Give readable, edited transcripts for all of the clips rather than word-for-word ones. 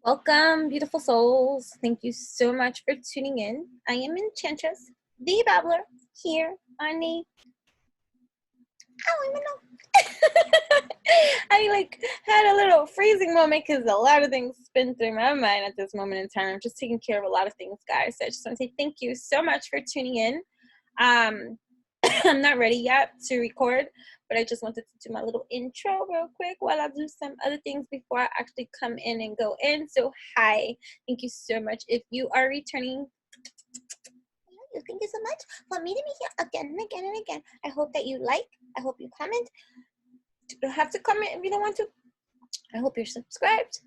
Welcome, beautiful souls. Thank you so much for tuning in. I am Enchantress, the Babbler, here on the... I don't even know. I had a little freezing moment because a lot of things spin through my mind at this moment in time. I'm just taking care of a lot of things, guys. So I just want to say thank you so much for tuning in. I'm not ready yet to record, but I just wanted to do my little intro real quick while I do some other things before I actually come in and go in. So hi, thank you so much. If you are returning, thank you so much for meeting me here again and again and again. I hope that you like. I hope you comment. You don't have to comment if you don't want to. I hope you're subscribed.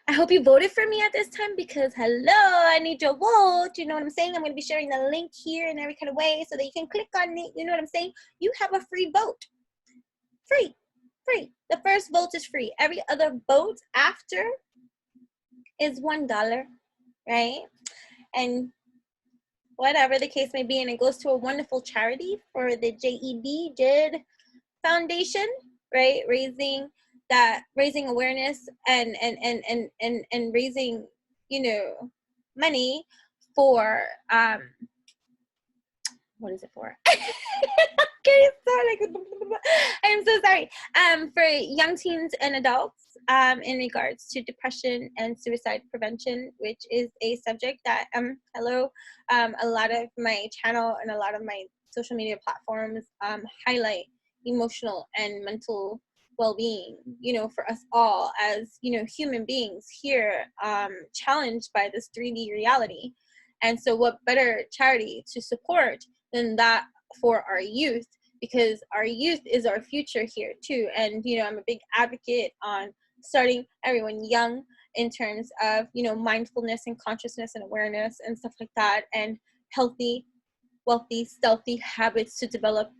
I hope you voted for me at this time because, hello, I need your vote. You know what I'm saying? I'm going to be sharing the link here in every kind of way so that you can click on it. You know what I'm saying? You have a free vote. Free. The first vote is free. Every other vote after is $1, right? And whatever the case may be, and it goes to a wonderful charity for the JED Foundation, right? Raising awareness and raising, money for what is it for? Okay, I'm so sorry. For young teens and adults, in regards to depression and suicide prevention, which is a subject that a lot of my channel and a lot of my social media platforms highlight emotional and mental well-being, for us all as, human beings here, challenged by this 3D reality. And so what better charity to support than that for our youth, because our youth is our future here too. And, I'm a big advocate on starting everyone young in terms of, mindfulness and consciousness and awareness and stuff like that, and healthy, wealthy, stealthy habits to develop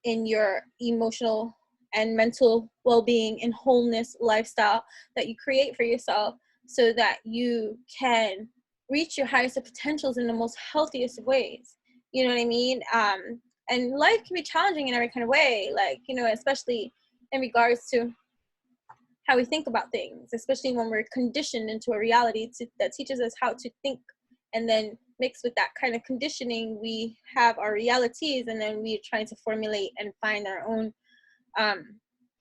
in your emotional and mental well-being and wholeness lifestyle that you create for yourself so that you can reach your highest of potentials in the most healthiest of ways. You know what I mean? And life can be challenging in every kind of way, especially in regards to how we think about things, especially when we're conditioned into a reality that teaches us how to think, and then mixed with that kind of conditioning, we have our realities, and then we're trying to formulate and find our own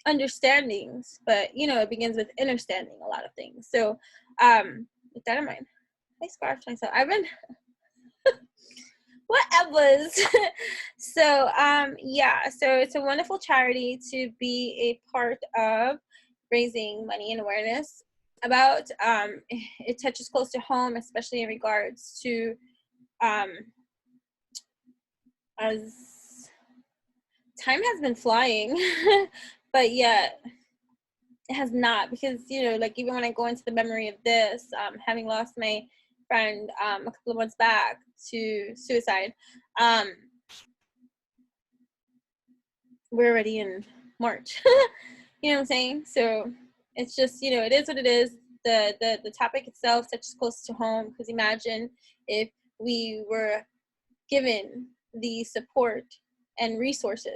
understandings. But, it begins with understanding a lot of things. So with that in mind, I scarfed myself. I've been... whatever. So so it's a wonderful charity to be a part of, raising money and awareness about. It touches close to home, especially in regards to as time has been flying but yet it has not, because even when I go into the memory of this, having lost my friend a couple of months back to suicide, we're already in March. You know what I'm saying? So it's just, it is what it is. The topic itself touches close to home, because imagine if we were given the support and resources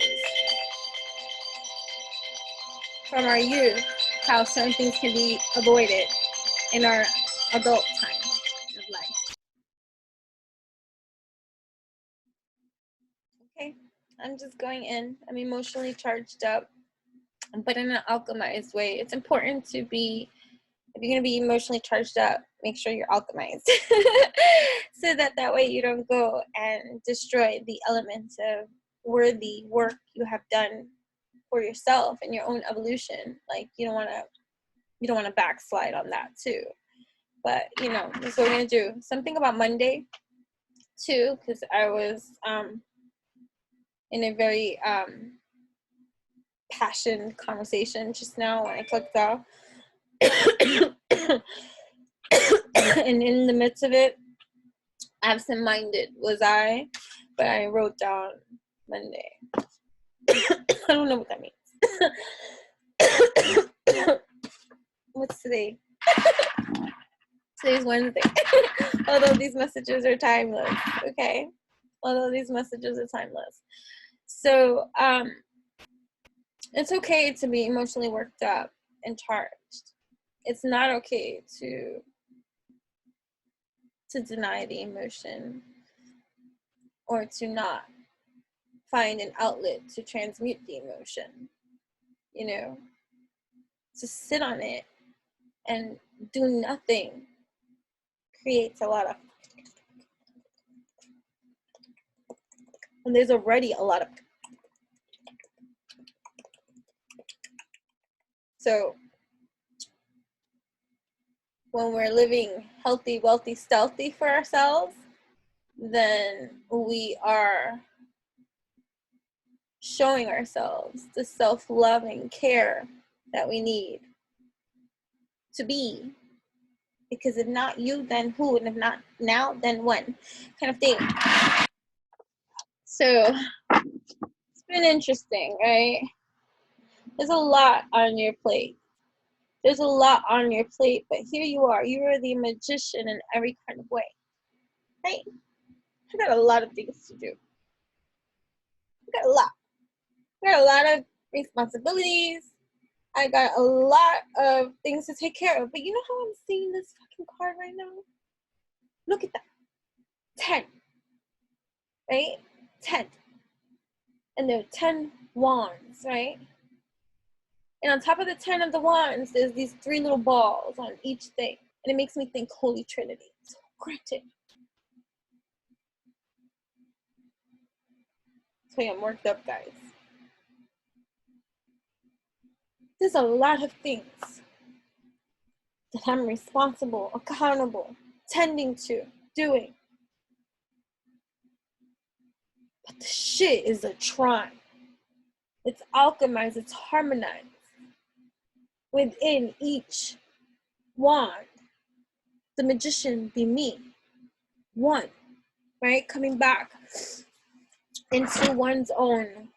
from our youth, how certain things can be avoided in our adult time of life. Okay, I'm just going in. I'm emotionally charged up, but in an alchemized way. It's important to be, if you're going to be emotionally charged up, make sure you're alchemized so that way you don't go and destroy the elements of worthy work you have done for yourself and your own evolution. You don't want to backslide on that too. But that's what we're going to do. Something about Monday too, because I was in a very passionate conversation just now when I clicked off. And in the midst of it, absent-minded was I, but I wrote down Monday. I don't know what that means. What's today? Today's Wednesday. Although these messages are timeless, okay? So, it's okay to be emotionally worked up and charged. it's not okay to deny the emotion, or to not find an outlet to transmute the emotion, you know. To sit on it and do nothing creates a lot of, and there's already a lot of. So when we're living healthy, wealthy, stealthy for ourselves, then we are showing ourselves the self-love and care that we need to be. Because if not you, then who? And if not now, then when? Kind of thing. So it's been interesting, right? There's a lot on your plate. There's a lot on your plate, but here you are. You are the magician in every kind of way. Right? I got a lot of things to do. I got a lot. I got a lot of responsibilities. I got a lot of things to take care of. But you know how I'm seeing this fucking card right now? Look at that. 10. Right? 10. And there are 10 wands, right? And on top of the 10 of the wands, there's these 3 little balls on each thing. And it makes me think Holy Trinity. So granted. That's why I'm worked up, guys. There's a lot of things that I'm responsible, accountable, tending to, doing. But the shit is a trine. It's alchemized, it's harmonized within each wand. The magician be me. One, right? Coming back into one's own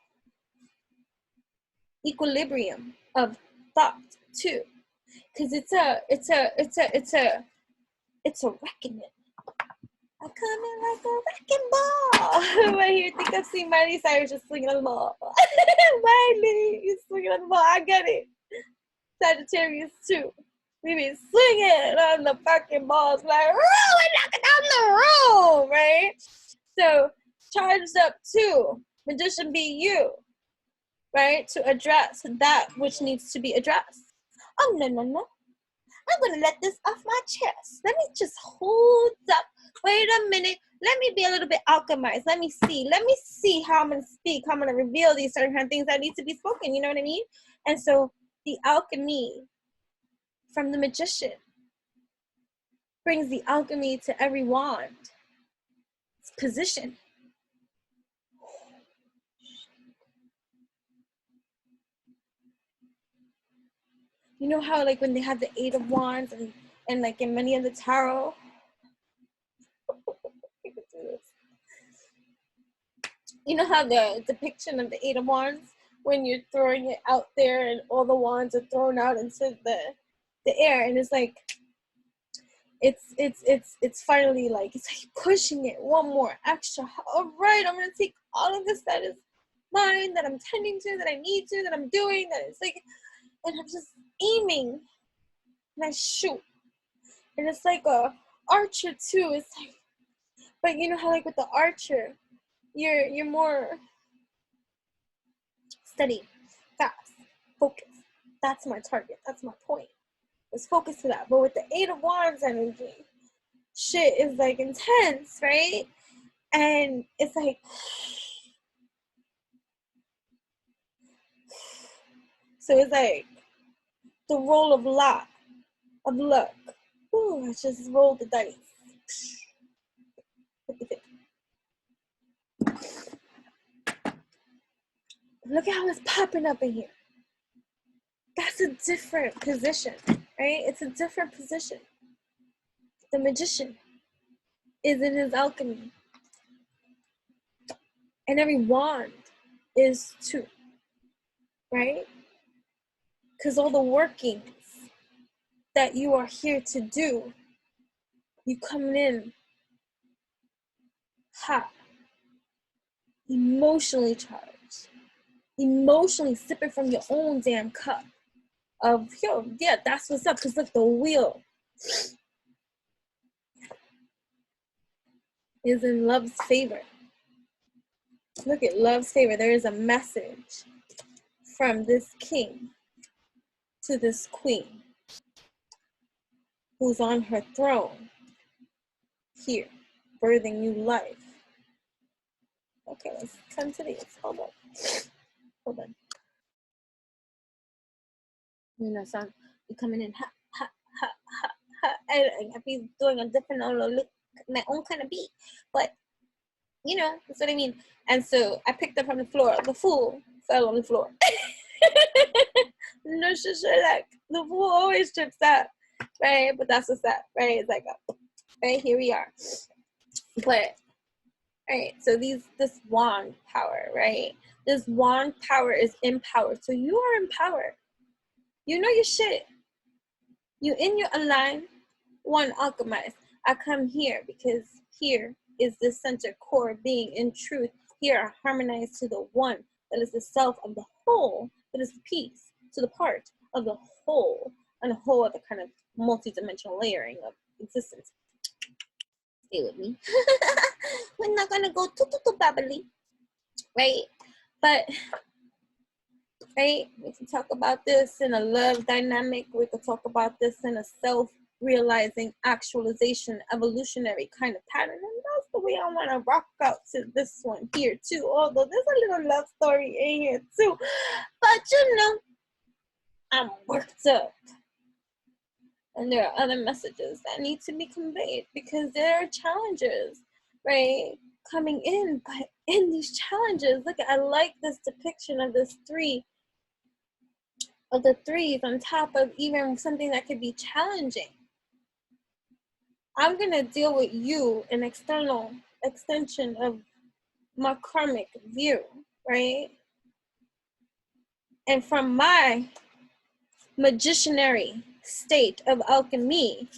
equilibrium of thought too. Because it's a reckoning. I'm coming like a wrecking ball. Right here, think I've seen Miley Cyrus just swinging on the ball. Miley, you swinging on the ball. I get it. Sagittarius too. We be swinging on the fucking balls like, oh, we're knocking down the room, right? So charged up too. Magician be you, right? To address that which needs to be addressed. Oh, no, no, no. I'm going to let this off my chest. Let me just hold up. Wait a minute. Let me be a little bit alchemized. Let me see. Let me see how I'm going to speak, how I'm going to reveal these certain kind of things that need to be spoken. You know what I mean? And so the alchemy from the magician brings the alchemy to every wand. It's position. You know how like when they have the 8 of wands and like in many of the tarot, you know how the depiction of the 8 of wands, when you're throwing it out there and all the wands are thrown out into the air, and it's like it's finally like it's like pushing it one more extra. All right, I'm gonna take all of this that is mine, that I'm tending to, that I need to, that I'm doing, that it's like, and I'm just aiming and I shoot, and it's like a archer too. It's like, but you know how like with the archer, you're more steady, fast, focused. That's my target. That's my point. Let's focus to that. But with the 8 of wands energy, shit is like intense, right? And it's like, so it's like the roll of luck. Ooh, I just rolled the dice. Look at how it's popping up in here. That's a different position, right? It's a different position. The magician is in his alchemy. And every wand is too, right? Because all the workings that you are here to do, you coming in hot, emotionally charged, emotionally sipping from your own damn cup, of, yo, yeah, that's what's up. Because look, the wheel is in love's favor. Look at love's favor. There is a message from this king to this queen who's on her throne here, birthing new life. Okay, let's come to these. Hold on. You know, so I'm coming in, ha, ha, ha, ha, ha. And I be doing a different, look, my own kind of beat. But, you know, that's what I mean. And so I picked up from the floor. The fool fell on the floor. No, like, the fool always trips up, right? But that's what's up, right? It's like, right, here we are. But, right, so this wand power, right? This wand power is empowered. So you are empowered. You know your shit. You in your align, one alchemist. I come here because here is the center core being in truth. Here are harmonized to the one that is the self of the whole, that is the piece to the part of the whole, and a whole other kind of multi-dimensional layering of existence. Stay with me. We're not gonna go too babbly, right? But right, we can talk about this in a love dynamic. We could talk about this in a self-realizing, actualization, evolutionary kind of pattern. And that's the way I want to rock out to this one here too. Although there's a little love story in here too. But you know, I'm worked up. And there are other messages that need to be conveyed because there are challenges, right, coming in. But in these challenges, look, I like this depiction of this of the threes on top of even something that could be challenging. I'm going to deal with you, an external extension of my karmic view, right? And from my magicianary state of alchemy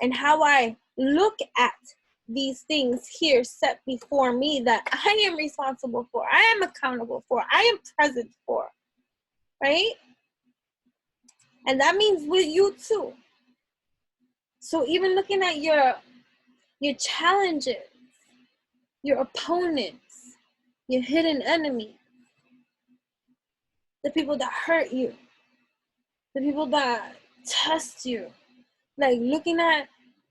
and how I look at these things here set before me that I am responsible for, I am accountable for, I am present for, right? And that means with you too. So even looking at your challenges, your opponents, your hidden enemy, the people that hurt you, the people that test you, like looking at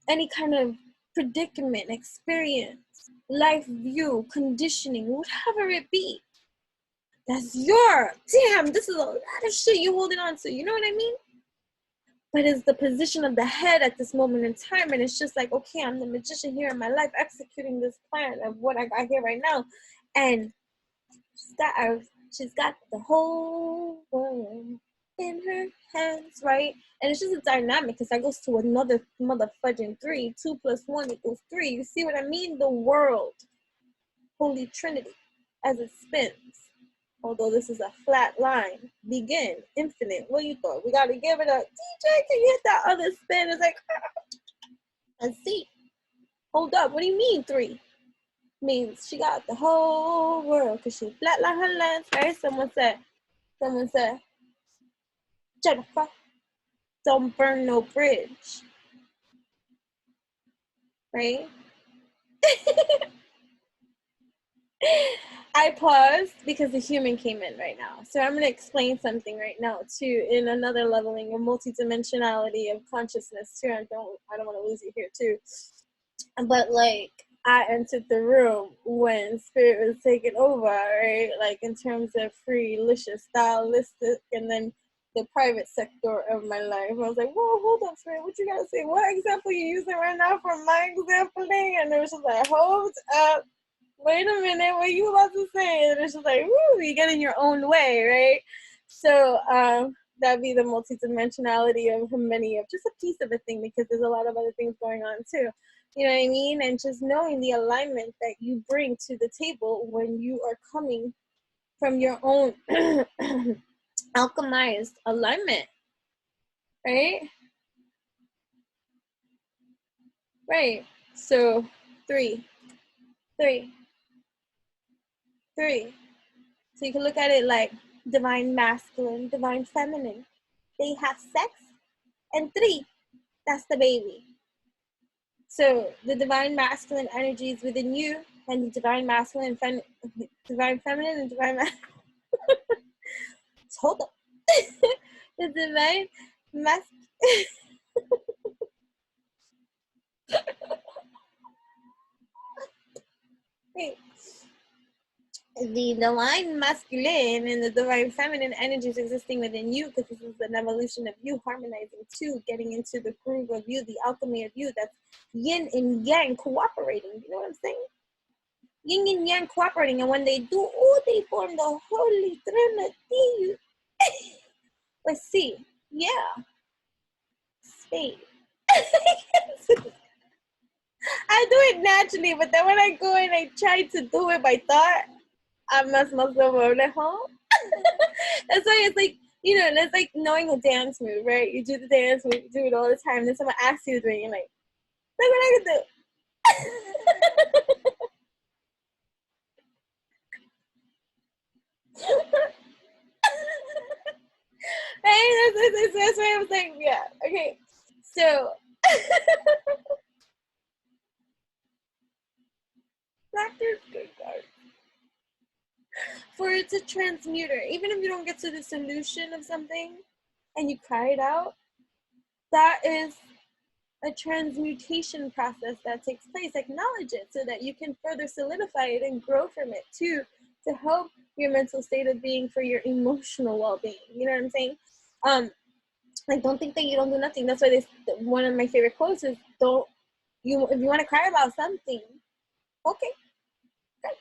any kind of predicament, experience, life view, conditioning, whatever it be, that's your, damn, this is a lot of shit you're holding on to, you know what I mean? But it's the position of the head at this moment in time, and it's just like, okay, I'm the magician here in my life executing this plan of what I got here right now, and she's got the whole world in her hands, right? And it's just a dynamic because that goes to another motherfucking 3. 2 + 1 = 3. You see what I mean? The world, Holy Trinity, as it spins. Although this is a flat line, begin, infinite. What you thought? We gotta give it a DJ. Can you hit that other spin? It's like, let's see. Hold up. What do you mean 3? Means she got the whole world because she flatlined her lens, right? Someone said, Jennifer, don't burn no bridge, right? I paused because the human came in right now. So I'm going to explain something right now too, in another leveling of multidimensionality of consciousness too. I don't want to lose you here too. But like, I entered the room when spirit was taking over, right? Like in terms of free, licious, stylistic, and then the private sector of my life. I was like, whoa, hold up, spirit, what you gotta say? What example you using right now for my exampling? And it was just like, hold up, wait a minute, what you about to say? And it's just like, woo, you get in your own way, right? So that'd be the multidimensionality of many of just a piece of a thing, because there's a lot of other things going on too. You know what I mean? And just knowing the alignment that you bring to the table when you are coming from your own alchemized alignment, right? Right. So 3. So you can look at it like divine masculine, divine feminine, they have sex, and 3, that's the baby. So the divine masculine energy is within you, and the divine masculine, divine feminine, and divine hold up. The divine wait. The divine masculine and the divine feminine energies existing within you, because this is an evolution of you harmonizing too, getting into the groove of you, the alchemy of you, that's yin and yang cooperating. You know what I'm saying? Yin and yang cooperating, and when they do, oh, they form the holy trinity. Let's see. Yeah. Spade. I do it naturally, but then when I go and I try to do it by thought, I mess myself up at home. That's why it's like, you know, that's like knowing a dance move, right? You do the dance move, you do it all the time, and then someone asks you to do it, and you're like, look what I can do. Right? That's why I was like, yeah, okay. So, Raptor's good card. For it's a transmuter. Even if you don't get to the solution of something and you cry it out, that is a transmutation process that takes place. Acknowledge it so that you can further solidify it and grow from it too, to help your mental state of being for your emotional well-being. You know what I'm saying? Like, don't think that you don't do nothing. That's why one of my favorite quotes is, if you want to cry about something, okay, cry.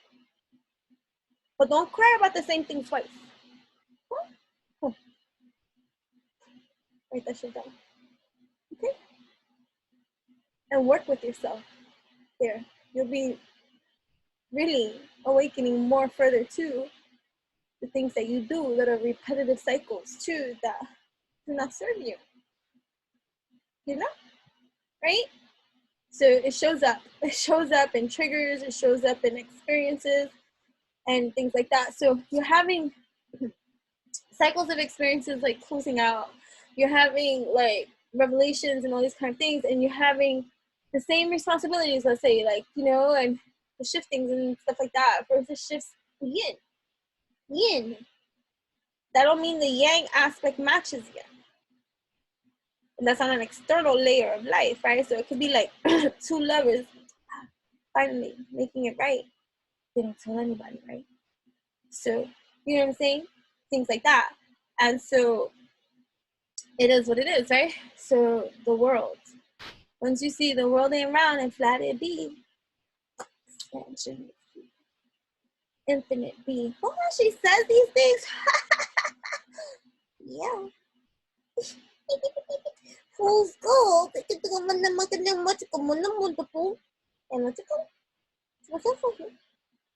But don't cry about the same thing twice. Huh? Write that shit down. Okay? And work with yourself there. You'll be really awakening more further too the things that you do that are repetitive cycles too, that do not serve you. You know? Right? So it shows up. It shows up in triggers, it shows up in experiences and things like that. So you're having cycles of experiences like closing out. You're having like revelations and all these kind of things, and you're having the same responsibilities, let's say, like, you know, and the shiftings and stuff like that. First it shifts yin. That don't mean the yang aspect matches yet. And that's on an external layer of life, right? So it could be like 2 lovers finally making it right. They don't tell anybody, right? So, you know what I'm saying? Things like that. And so it is what it is, right? So the world. Once you see the world ain't round and flat it be, expansion, infinite be. Oh, she says these things. Yeah. Fool's gold.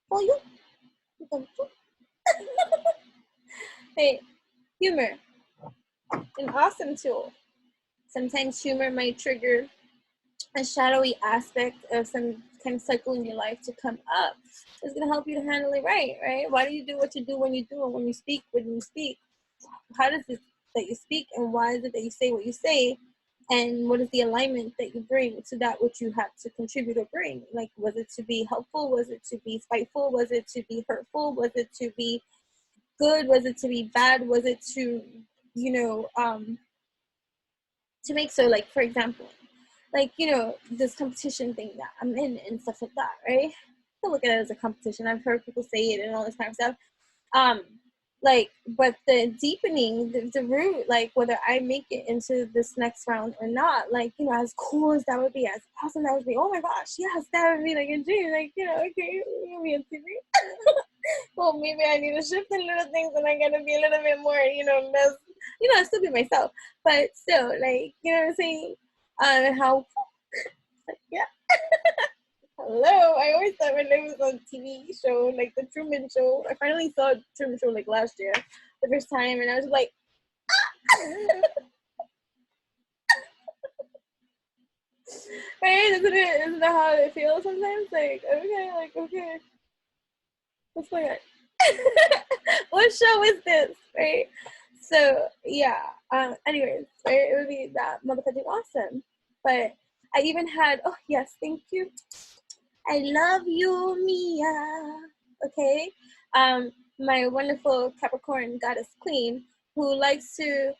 For you. Hey, humor. An awesome tool. Sometimes humor might trigger a shadowy aspect of some kind of cycle in your life to come up. It's going to help you to handle it right? Why do you do what you do when you do, and when you speak, how does it that you speak, and why is it that you say what you say, and what is the alignment that you bring to that which you have to contribute or bring? Like, was it to be helpful? Was it to be spiteful? Was it to be hurtful? Was it to be good? Was it to be bad? Was it to, you know, to make so, like, for example, like, you know, this competition thing that I'm in and stuff like that, right? I look at it as a competition. I've heard people say it and all this kind of stuff. Like, but the deepening, the root, like, whether I make it into this next round or not, like, you know, as cool as that would be, as awesome that would be, oh my gosh, yes, that would be like a dream, like, you know, okay, you'll be on TV. Well, maybe I need to shift in little things, and I gotta be a little bit more, you know, less, you know, I still be myself, but still, like, you know what I'm saying? How, yeah. Hello, I always thought my name was on TV show, like the Truman Show. I finally saw Truman Show like last year, the first time, and I was like, ah! Right? Isn't that how it feels sometimes? Like, okay, what's going on? What show is this, right? So yeah. Anyways, right, it would be that motherfucking awesome. But I even had, oh yes, thank you. I love you, Mia. Okay. My wonderful Capricorn goddess queen who likes to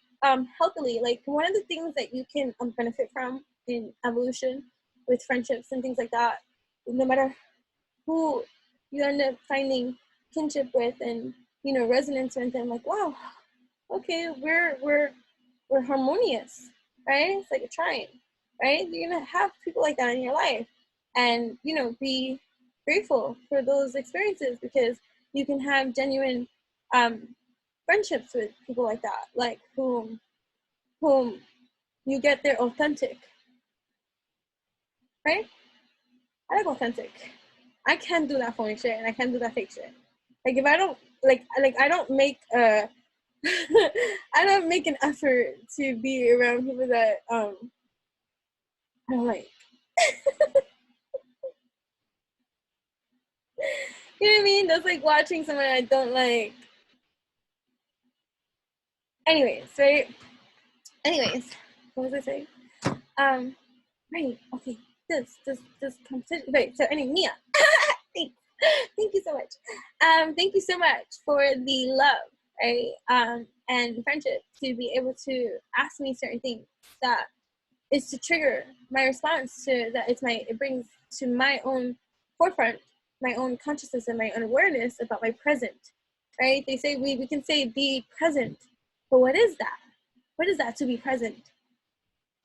healthily, like one of the things that you can benefit from in evolution with friendships and things like that, no matter who you end up finding kinship with and resonance with, and like, wow, okay, we're harmonious, right? It's like a trine, right? You're gonna have people like that in your life, and be grateful for those experiences, because you can have genuine friendships with people like that, like whom you get their authentic, right? I like authentic. I can't do that phony shit, and I can't do that fake shit. Like if I don't like I don't make I don't make an effort to be around people that I don't like. You know what I mean? That's like watching someone I don't like. Anyways, right? Anyways, what was I saying? Right. Okay. This competition. Right. So anyway, Mia. Thanks. Thank you so much. Thank you so much for the love, right? And friendship, to be able to ask me certain things that is to trigger my response to that. It brings to my own forefront my own consciousness and my own awareness about my present, right? They say we can say be present, but what is that? What is that, to be present?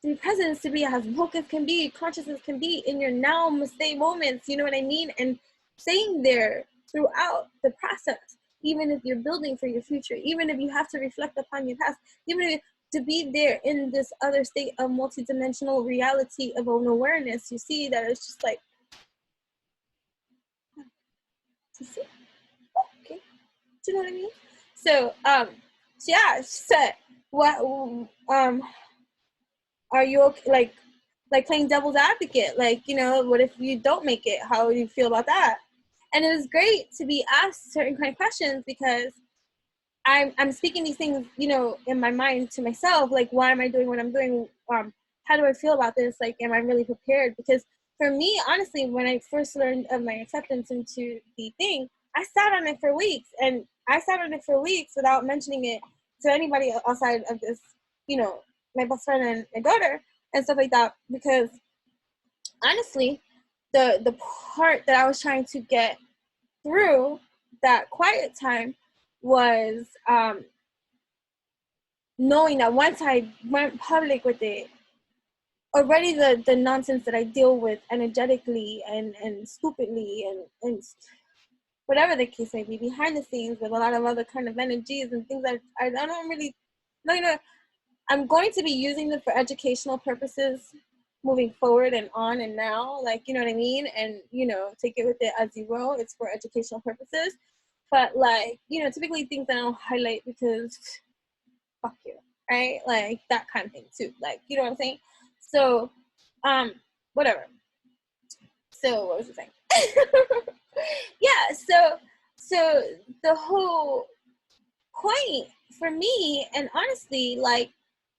To be present is to be as woke as can be, conscious as can be in your now mistake moments, you know what I mean? And staying there throughout the process, even if you're building for your future, even if you have to reflect upon your past, even if to be there in this other state of multidimensional reality of an awareness, you see that it's just like, to see, okay, do you know what I mean? So, yeah, so what, are you okay, like playing devil's advocate, like, what if you don't make it? How do you feel about that? And it was great to be asked certain kind of questions, because I'm speaking these things, in my mind to myself, like, why am I doing what I'm doing? How do I feel about this? Like, am I really prepared? Because for me, honestly, when I first learned of my acceptance into the thing, I sat on it for weeks, and I sat on it for weeks without mentioning it to anybody outside of this, my best friend and my daughter and stuff like that, because honestly, the part that I was trying to get through that quiet time was knowing that once I went public with it, already the nonsense that I deal with energetically and stupidly and whatever the case may be behind the scenes with a lot of other kind of energies and things that I don't really no, I'm going to be using them for educational purposes moving forward and on and now, like, you know what I mean? And, take it with it as you will. It's for educational purposes. But, like, typically things that I don't highlight because fuck you, right? Like, that kind of thing, too. Like, you know what I'm saying? So, whatever. So, what was I saying? Yeah, so the whole point for me, and honestly, like,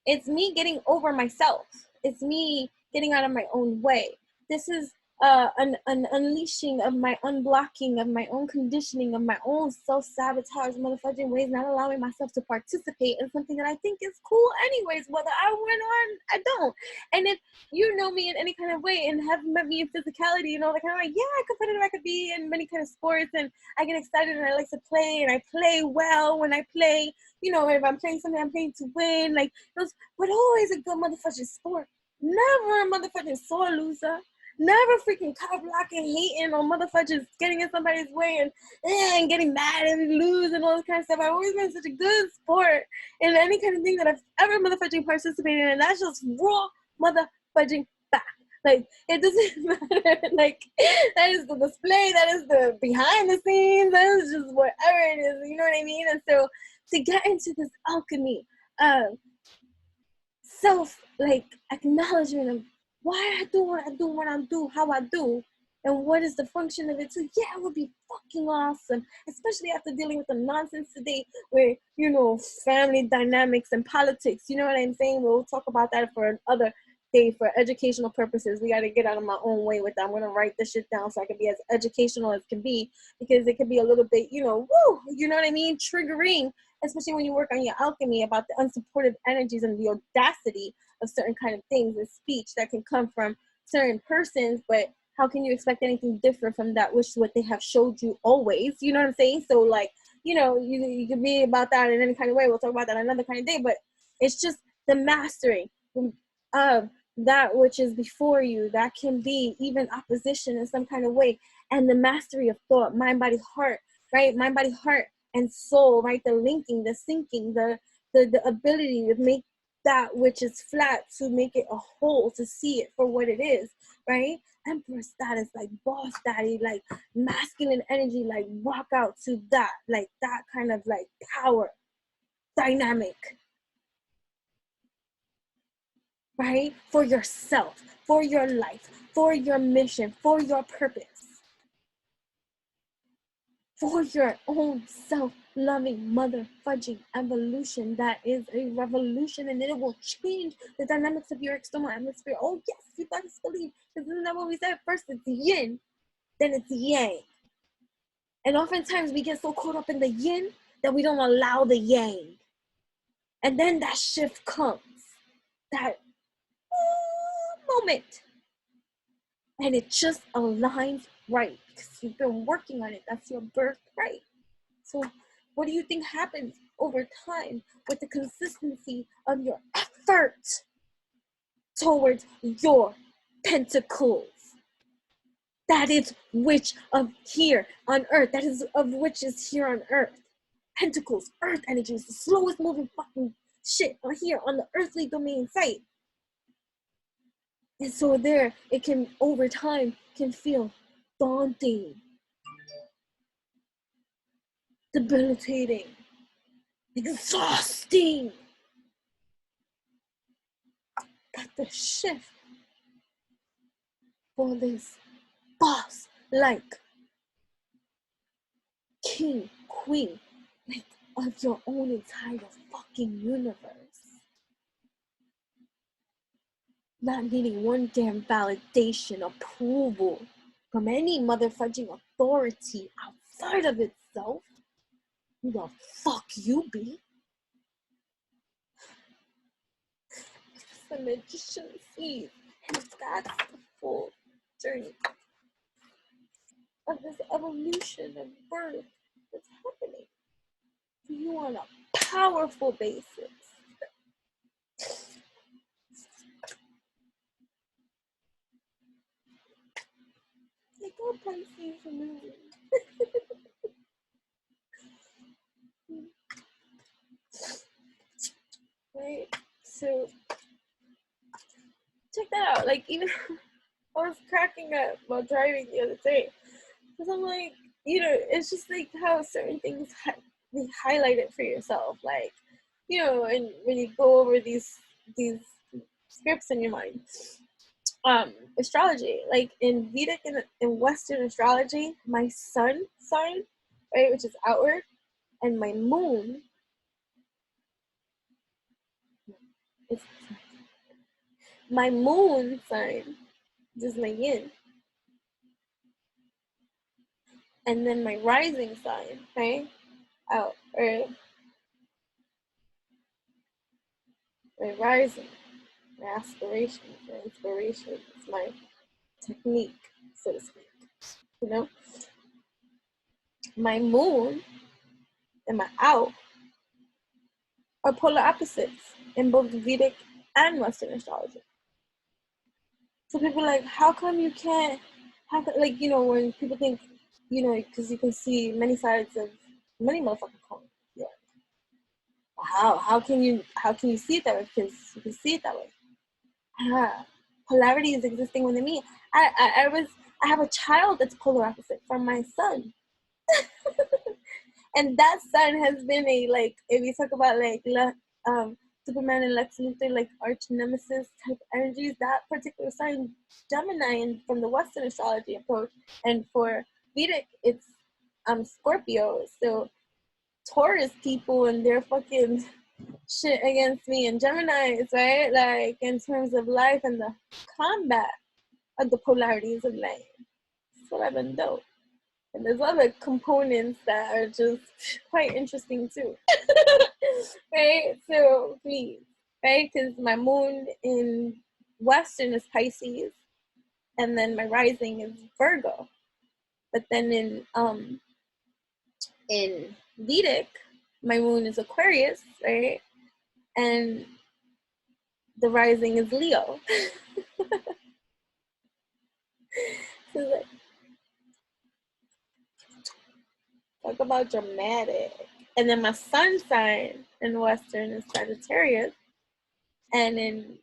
it's me getting over myself. It's me getting out of my own way. This is an unleashing of my unblocking of my own conditioning of my own self-sabotage motherfucking ways, not allowing myself to participate in something that I think is cool anyways, whether I win or I don't. And if you know me in any kind of way and have met me in physicality and all that kind of, like, yeah, competitive I could be in many kind of sports, and I get excited and I like to play, and I play well when I play, if I'm playing something, I'm playing to win, like those, but always a good motherfucking sport. Never a motherfucking sore loser. Never freaking cock blocking, hating on motherfuckers, getting in somebody's way and getting mad and lose and all this kind of stuff. I've always been such a good sport in any kind of thing that I've ever motherfucking participated in, and that's just raw motherfucking fact. Like, it doesn't matter. Like, that is the display, that is the behind the scenes, that is just whatever it is, you know what I mean? And so to get into this alchemy of self, like, acknowledgement of why I do what I do, what I do, how I do, And what is the function of it? So yeah, it would be fucking awesome, especially after dealing with the nonsense today where, you know, family dynamics and politics, you know what I'm saying? We'll talk about that for another day for educational purposes. We got to get out of my own way with that. I'm going to write this shit down so I can be as educational as can be, because it can be a little bit, you know, woo, you know what I mean? Triggering, especially when you work on your alchemy about the unsupportive energies and the audacity of certain kind of things and speech that can come from certain persons, but how can you expect anything different from that which what they have showed you always? You know what I'm saying? So like, you know, you can be about that in any kind of way. We'll talk about that another kind of day, but it's just the mastering of that which is before you, that can be even opposition in some kind of way, and the mastery of thought, mind, body, heart, right? Mind, body, heart, and soul, right? The linking, the syncing, the ability to make that which is flat to make it a whole, to see it for what it is, right? Empress status, like boss daddy, like masculine energy, like walk out to that, like that kind of like power dynamic, right? For yourself, for your life, for your mission, for your purpose, for your own self-loving mother-fudging evolution. That is a revolution, and then it will change the dynamics of your external atmosphere. Oh yes, you best believe, because isn't that what we said? First it's yin, then it's yang. And oftentimes we get so caught up in the yin that we don't allow the yang. And then that shift comes, that moment. And it just aligns right because you've been working on it. That's your birthright. So what do you think happens over time with the consistency of your effort towards your pentacles? That is which of here on earth. That is of which is here on earth. Pentacles, earth energy is the slowest moving fucking shit on here on the earthly domain site. And so there, it can, over time, can feel daunting, debilitating, exhausting. But the shift for this boss-like king, queen, like of your own entire fucking universe, not needing one damn validation, approval from any motherfucking authority outside of itself. Who the fuck you be? It's the magician's eve, and that's the full journey of this evolution and birth that's happening for you on a powerful basis. Like our Pisces Moon. Right? So check that out. Like, even I was cracking up while driving the other day, because I'm like, you know, it's just like how certain things they highlight it for yourself, like, you know, and when you go over these scripts in your mind. Astrology, like in Vedic and in Western astrology, my sun sign, right, which is outward, and my moon is my moon sign, this is my yin, and then my rising sign, right, out, or my rising, my aspirations, my inspirations, my technique, so to speak. You know, my moon and my out are polar opposites in both Vedic and Western astrology. So people are like, how come you can't? How come, like, you know, when people think, you know, because you can see many sides of many motherfucking coins. Yeah. How can you see it that way? Because you can see it that way. Polarity is existing within me. I have a child that's polar opposite from my son. And that son has been a, like, if you talk about like Superman and Lex Luthor, like arch nemesis type energies. That particular sign, Gemini, and from the Western astrology approach, and for Vedic, it's Scorpio. So Taurus people and their fucking shit against me, and Gemini's, right? Like in terms of life and the combat of the polarities of life. That's what I've been doing. And there's other components that are just quite interesting too. Right? So please, right? Because my moon in Western is Pisces, and then my rising is Virgo. But then in Vedic, my moon is Aquarius, right? And the rising is Leo. So like, talk about dramatic. And then my sun sign in Western is Sagittarius, and in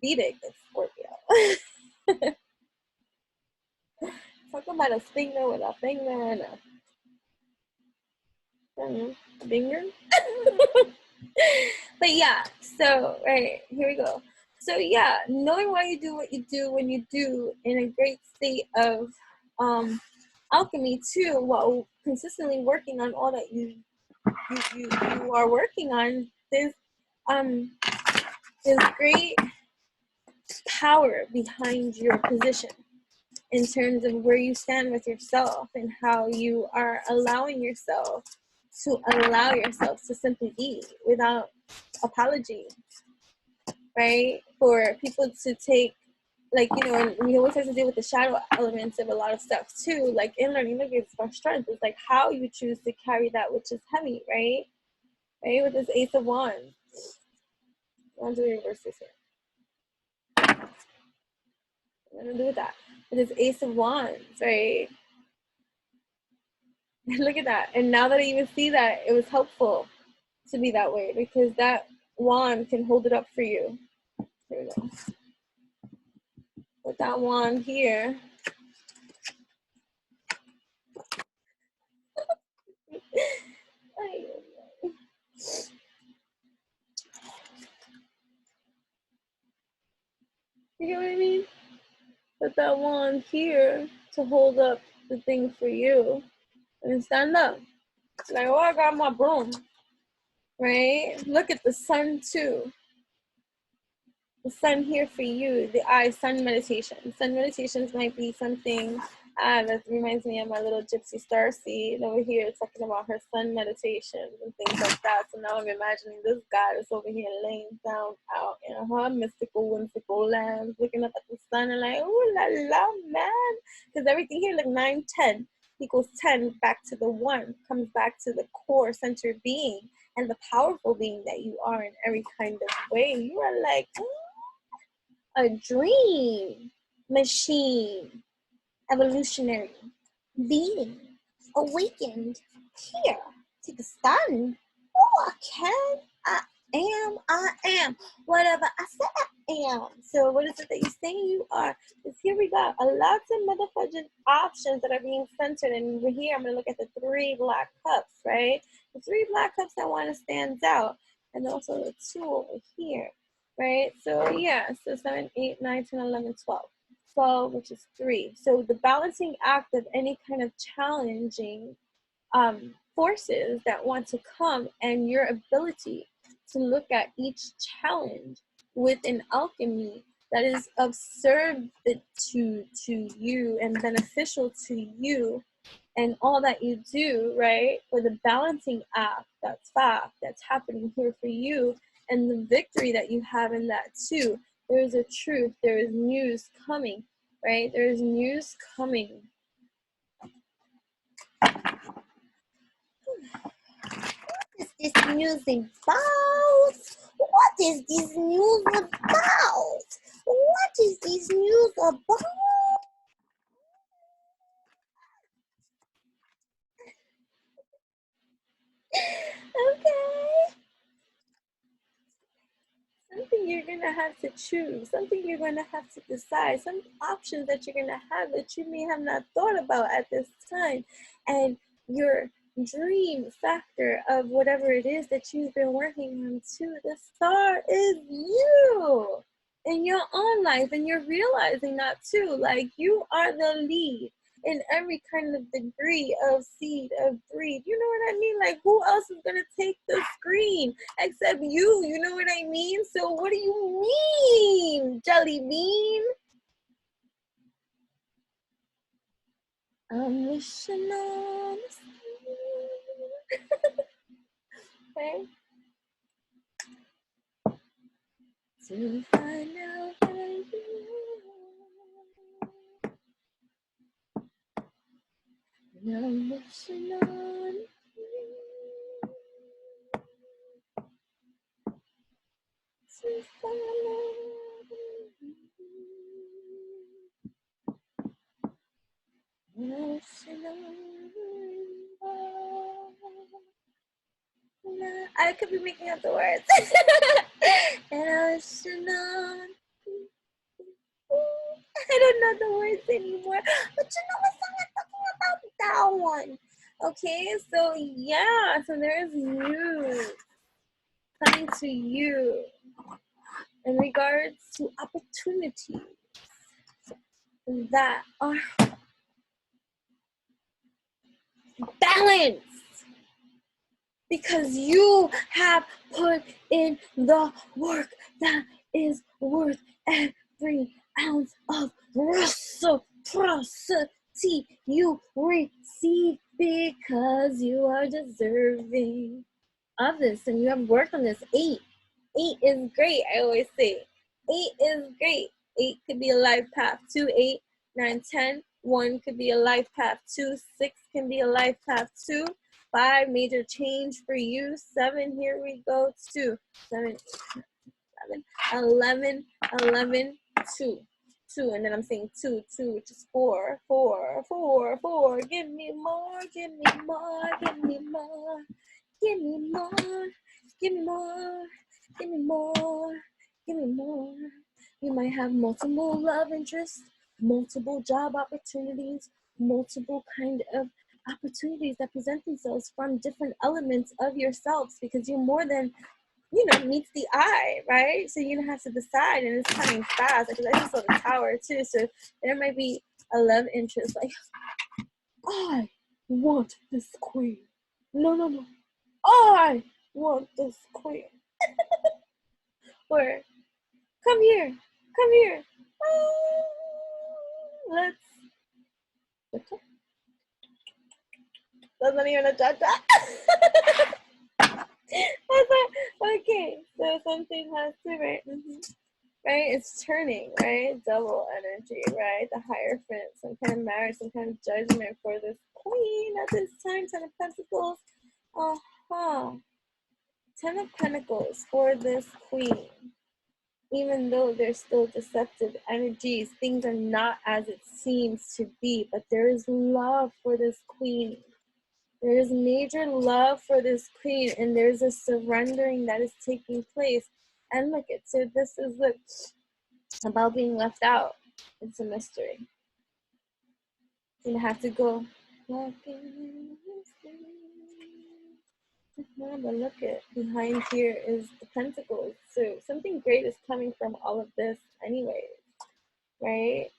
Vedic it's Scorpio. Talk about a stinger with a finger and a finger. But yeah, so right, here we go. So yeah, knowing why you do what you do when you do, in a great state of alchemy too, while consistently working on all that you are working on. There's great power behind your position in terms of where you stand with yourself and how you are allowing yourself to simply be without apology, right? For people to take, like, you know, and we always have to deal with the shadow elements of a lot of stuff too, like in learning the gifts of our strength. It's like how you choose to carry that which is heavy, right? Right, with this Ace of Wands. I'll do the reverses here. I'm gonna do that. With this Ace of Wands, right? Look at that. And now that I even see that, it was helpful to be that way, because that wand can hold it up for you. Here we go. With that wand here. You get what I mean? With that wand here to hold up the thing for you. And stand up. Like, oh, I got my broom. Right? Look at the sun too. The sun here for you, the eye, sun meditation. Sun meditations might be something that reminds me of my little gypsy star seed over here talking about her sun meditations and things like that. So now I'm imagining this goddess over here laying down out in her mystical, whimsical lands, looking up at the sun and like, oh la la, man. Because everything here, like 9, 10 equals 10 back to the 1, comes back to the core center being and the powerful being that you are in every kind of way. You are like, a dream machine, evolutionary being, awakened here to the sun. Oh, I can, I am whatever I said I am. So what is it that you say you are? Because here we got a lot of motherfucking options that are being centered, and we're here. I'm gonna look at the 3 black cups, right? The 3 black cups that want to stand out, and also the 2 over here. Right, so yeah, so 7, 8, 9, 10, 11, 12. 12, which is 3. So the balancing act of any kind of challenging forces that want to come, and your ability to look at each challenge with an alchemy that is of service to you and beneficial to you and all that you do, right? For the balancing act, that's happening here for you, and the victory that you have in that too. There is a truth, there is news coming, right? There is news coming. What is this news about? What is this news about? What is this news about? Okay. Something you're going to have to choose, something you're going to have to decide, some options that you're going to have that you may have not thought about at this time. And you're dream factor of whatever it is that you've been working on too. The star is you in your own life, and you're realizing that too. Like, you are the lead in every kind of degree of seed of breed. You know what I mean? Like, who else is gonna take the screen except you? You know what I mean? So what do you mean, jelly bean? I'm wishing on a star. Okay. To find out where you are. And I'm wishing on you. To find out where you are. And I'm wishing on you. I could be making up the words. And I wishing on. I don't know the words anymore, but you know what song I'm talking about? That one. Okay, so yeah, so there's you coming to you in regards to opportunities that are balanced because you have put in the work that is worth every ounce of reciprocity you receive because you are deserving of this and you have worked on this. Eight is great. I always say 8 is great. 8 could be a life path. 2, 8, 9, 10. 1 could be a life path. 2, 6 can be a life path. 2, 5, major change for you. 7, here we go. 2, 7, 11, 11, 2. 2, and then I'm saying 2, which is 4, 4, 4, 4. Give me more, give me more, give me more, give me more, give me more, give me more, give me more. You might have multiple love interests, multiple job opportunities, multiple kind of opportunities that present themselves from different elements of yourselves because you're more than, meets the eye, right? So you're gonna have to decide, and it's coming fast because I just saw the tower too. So there might be a love interest, like, I want this queen. No. I want this queen. Or come here. Let's. That's not even a cha-cha. Okay, so something has to, right? Right? It's turning, right? Double energy, right? The Hierophant, some kind of marriage, some kind of judgment for this queen at this time. 10 of Pentacles. 10 of Pentacles for this queen. Even though there's still deceptive energies, things are not as it seems to be, but there is love for this queen. There is major love for this queen, and there's a surrendering that is taking place. And look, so this is about being left out. It's a mystery. You have to go walking in the mystery. But look at behind here is the Pentacles. So something great is coming from all of this anyways, right?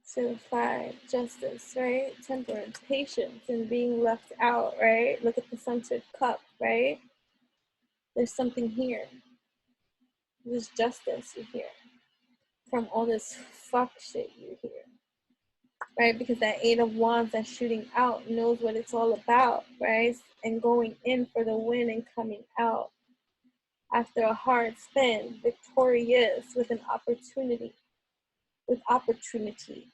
So 5, justice, right? Temperance, patience, and being left out, right? Look at the centered cup, right? There's something here. There's justice you hear from all this fuck shit you hear, right? Because that 8 of Wands that's shooting out knows what it's all about, right? And going in for the win and coming out after a hard spin, victorious with an opportunity, with opportunity.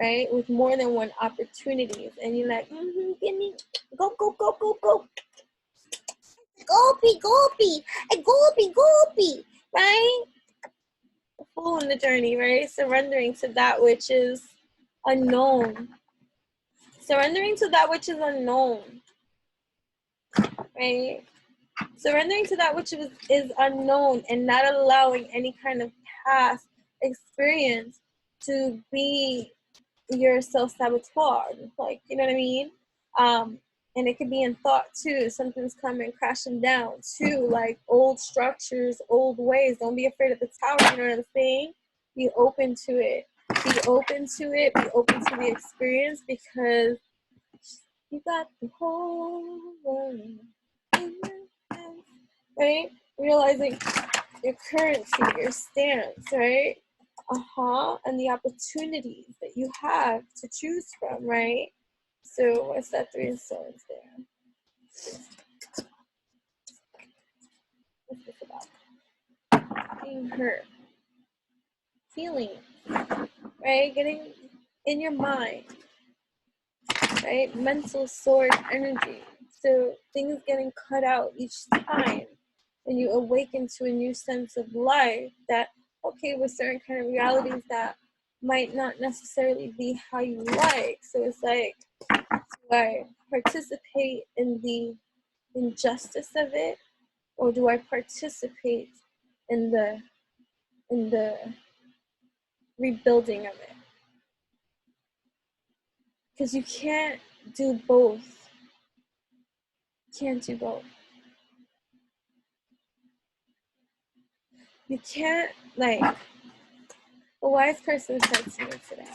Right? With more than one opportunities. And you're like, give me, go. Goopy, right? Fool in the journey, right? Surrendering to that which is unknown. Surrendering to that which is unknown, right? Surrendering to that which is unknown and not allowing any kind of past experience to be your self-sabotage, like, you know what I mean? And it could be in thought too. Something's coming crashing down too, like old structures, old ways. Don't be afraid of the tower, you know what I'm saying? Be open to it. Be open to it. Be open to the experience, because you got the whole world in your hands, right? Realizing your currency, your stance, right? And the opportunities that you have to choose from, right? So what's that Three of Swords there? What's this about? Being hurt, feeling, right? Getting in your mind, right? Mental sword energy. So things getting cut out each time, and you awaken to a new sense of life that, okay, with certain kind of realities that might not necessarily be how you like. So it's like, do I participate in the injustice of it, or do I participate in the rebuilding of it? Because you can't do both. You can't do both. You can't, like, a wise person said to me today,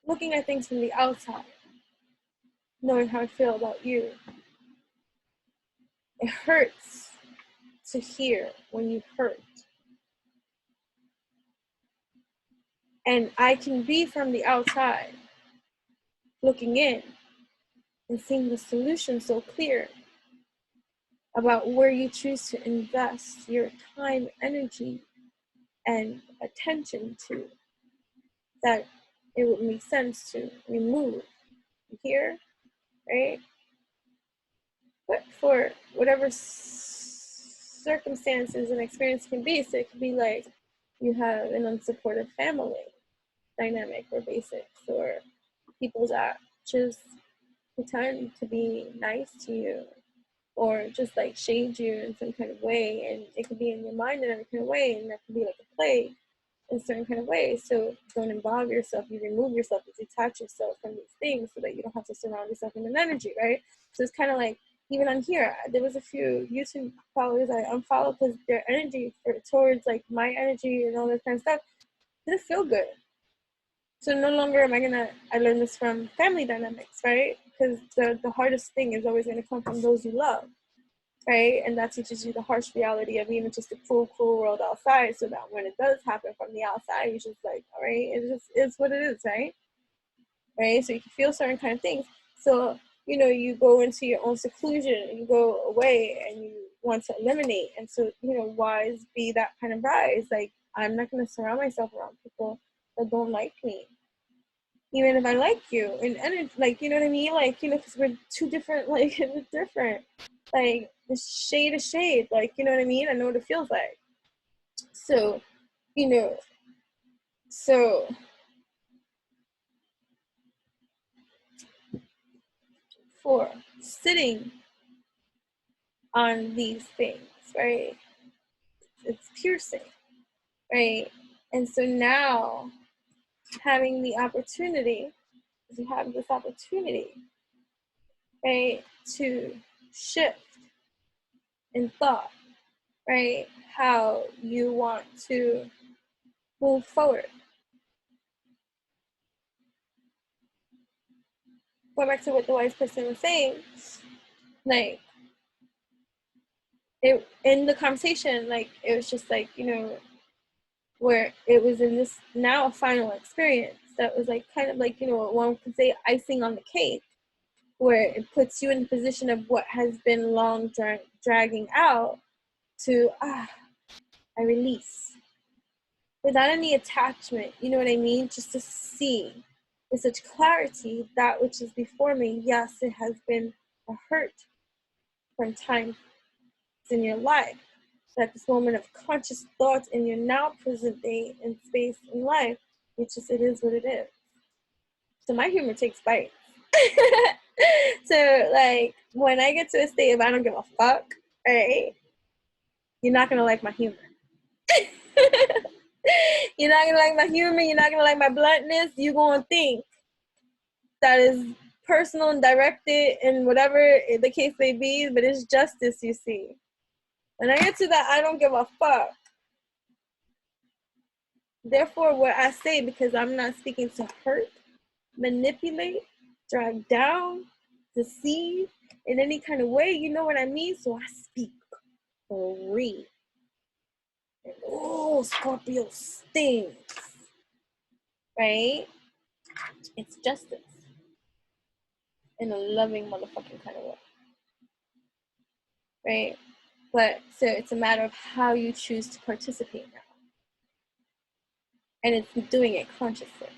looking at things from the outside, knowing how I feel about you, it hurts to hear when you hurt. And I can be from the outside, looking in and seeing the solution so clear about where you choose to invest your time, energy, and attention to, that it would make sense to remove here, right? But for whatever circumstances and experience can be, so it could be like you have an unsupportive family dynamic or basics, or people that just pretend to be nice to you, or just like shade you in some kind of way, and it could be in your mind in every kind of way, and that could be like a play in a certain kind of way. So don't involve yourself, you remove yourself, you detach yourself from these things so that you don't have to surround yourself in an energy, right? So it's kind of like, even on here, there was a few YouTube followers I unfollowed because their energy towards like my energy and all this kind of stuff didn't feel good. So no longer am I learned this from family dynamics, right? Because the hardest thing is always going to come from those you love, right? And that teaches you the harsh reality of even just the cruel, cruel world outside, so that when it does happen from the outside, you're just like, all right, it just is what it is, right? Right? So you can feel certain kind of things. So, you know, you go into your own seclusion, you go away and you want to eliminate. And so, you know, wise be that kind of rise. Like, I'm not going to surround myself around people that don't like me, even if I like you. And like, you know what I mean? Like, you know, because we're two different, like, it's different. Like, it's shade to shade. Like, you know what I mean? I know what it feels like. So, you know, so for sitting on these things, right? It's piercing, right? And so now having the opportunity, you have this opportunity, right, to shift in thought, right, how you want to move forward. Going back to what the wise person was saying, like, it in the conversation, like, it was just like, you know, where it was in this now final experience that was like kind of like, you know, one could say icing on the cake, where it puts you in the position of what has been long dragging out to, I release without any attachment, you know what I mean? Just to see with such clarity that which is before me. Yes, it has been a hurt from times in your life. So at this moment of conscious thought in your now present day and space in life, it's just, it is what it is. So my humor takes bites. So like when I get to a state of I don't give a fuck, right? You're not gonna like my humor. You're not gonna like my humor, you're not gonna like my bluntness, you're gonna think that is personal and directed and whatever the case may be, but it's justice, you see. When I get to that, I don't give a fuck. Therefore, what I say, because I'm not speaking to hurt, manipulate, drag down, deceive in any kind of way, you know what I mean? So I speak free. And oh, Scorpio stings, right? It's justice in a loving motherfucking kind of way, right? But so it's a matter of how you choose to participate now. And it's doing it consciously.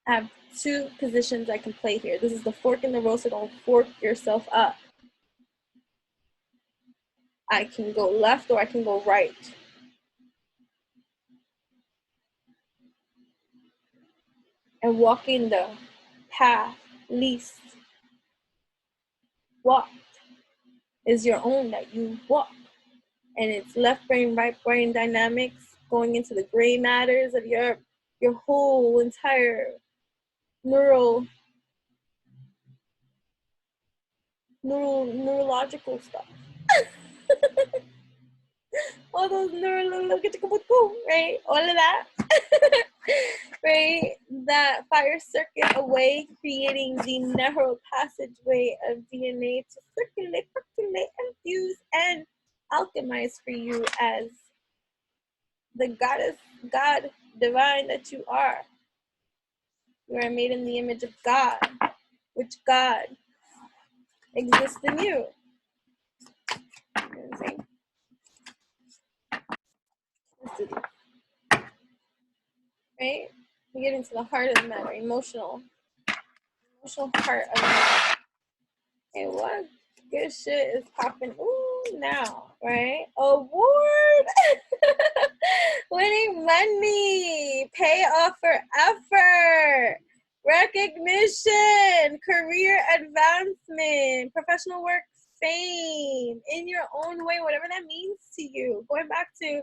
I have two positions I can play here. This is the fork in the road, so don't fork yourself up. I can go left or I can go right. And walking the path least walked is your own that you walk. And it's left brain, right brain dynamics going into the gray matters of your whole entire neurological stuff. All those right? All of that. Right? That fire circuit away, creating the narrow passageway of DNA to circulate, and fuse and alchemize for you as the goddess, God, divine that you are. You are made in the image of God, which God exists in you. Right? We get into the heart of the matter, emotional heart of the matter. And what good shit is popping now, right? Award! Winning money, payoff for effort, recognition, career advancement, professional work, fame, in your own way, whatever that means to you. Going back to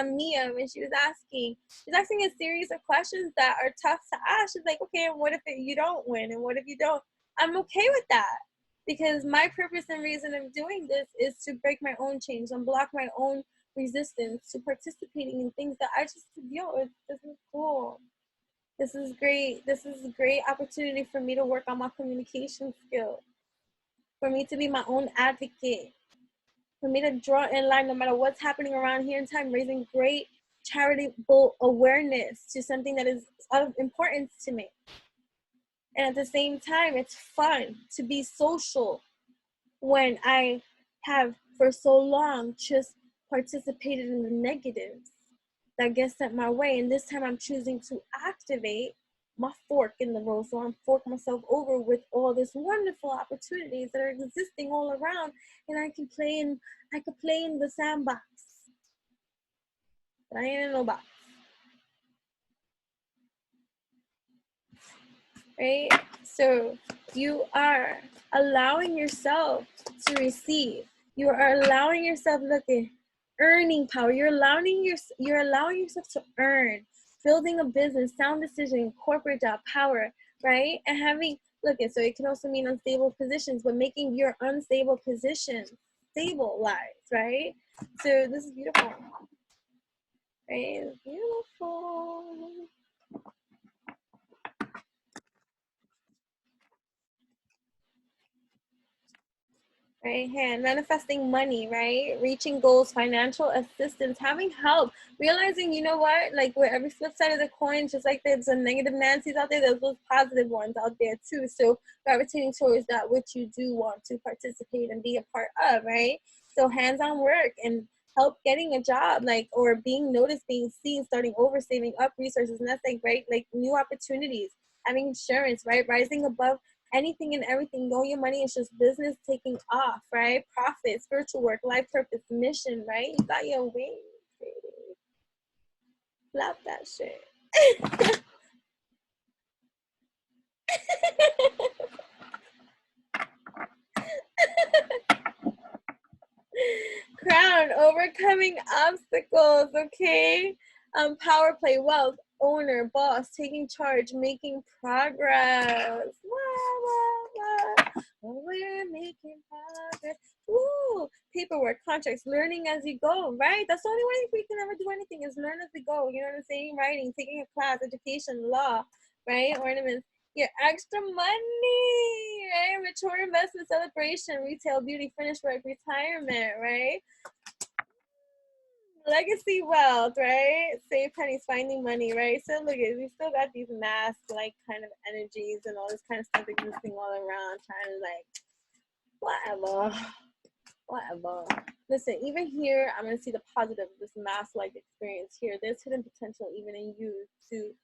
Mia, when she's asking a series of questions that are tough to ask. She's like, okay, and what if you don't win? And what if you don't? I'm okay with that. Because my purpose and reason of doing this is to break my own chains, unblock my own resistance to participating in things that I just deal with. This is cool. This is great. This is a great opportunity for me to work on my communication skills, for me to be my own advocate, for me to draw in line no matter what's happening around here in time, raising great charitable awareness to something that is of importance to me. And at the same time, it's fun to be social when I have for so long just participated in the negatives that get sent my way. And this time I'm choosing to activate my fork in the road. So I'm forking myself over with all this wonderful opportunities that are existing all around. And I could play in the sandbox. But I ain't in no box. Right? So you are allowing yourself to receive. You are allowing yourself, earning power. You're allowing yourself to earn, building a business, sound decision, corporate job, power, right? And having, so it can also mean unstable positions, but making your unstable positions stabilized, right? So this is beautiful. Right? It's beautiful. Right hand, manifesting money, right? Reaching goals, financial assistance, having help, realizing, you know what, like with every flip side of the coin, just like there's some negative Nancy's out there, there's those positive ones out there too. So gravitating towards that which you do want to participate and be a part of, right? So hands-on work and help getting a job, or being noticed, being seen, starting over, saving up resources, and that's right, new opportunities, having insurance, right? Rising above anything and everything. Know your money is just business taking off, right? Profit, spiritual work, life purpose, mission, right? You got your wings, baby. Love that shit. crown, overcoming obstacles, okay? Power play, wealth, owner, boss, taking charge, making progress. We're making progress. Woo! Paperwork, contracts, learning as you go, right? That's the only way we can ever do anything is learn as we go. You know what I'm saying? Writing, taking a class, education, law, right? Ornaments, your extra money, right? Mature investment, celebration, retail, beauty, finish work, retirement, right? Legacy wealth, right? Save pennies, finding money, right? So look at, we still got these mass like kind of energies and all this kind of stuff existing all around, trying to like whatever. Listen, even here, I'm gonna see the positive of this mass like experience here. There's hidden potential even in you to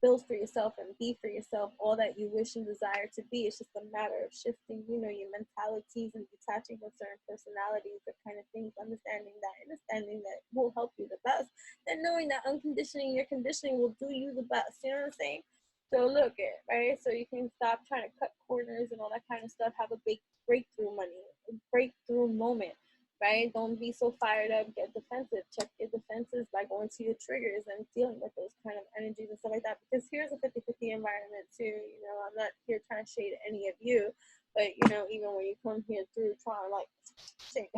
build for yourself and be for yourself all that you wish and desire to be. It's just a matter of shifting, you know, your mentalities and detaching from certain personalities, that kind of things, understanding that will help you the best, and knowing that unconditioning your conditioning will do you the best. You know what I'm saying? So look at, right? So you can stop trying to cut corners and all that kind of stuff. Have a big breakthrough moment, right? Don't be so fired up, get defensive. Check your defenses by going to your triggers and dealing with those kind of energies and stuff like that. Because here's a 50-50 environment too. You know, I'm not here trying to shade any of you, but you know, even when you come here through trying like say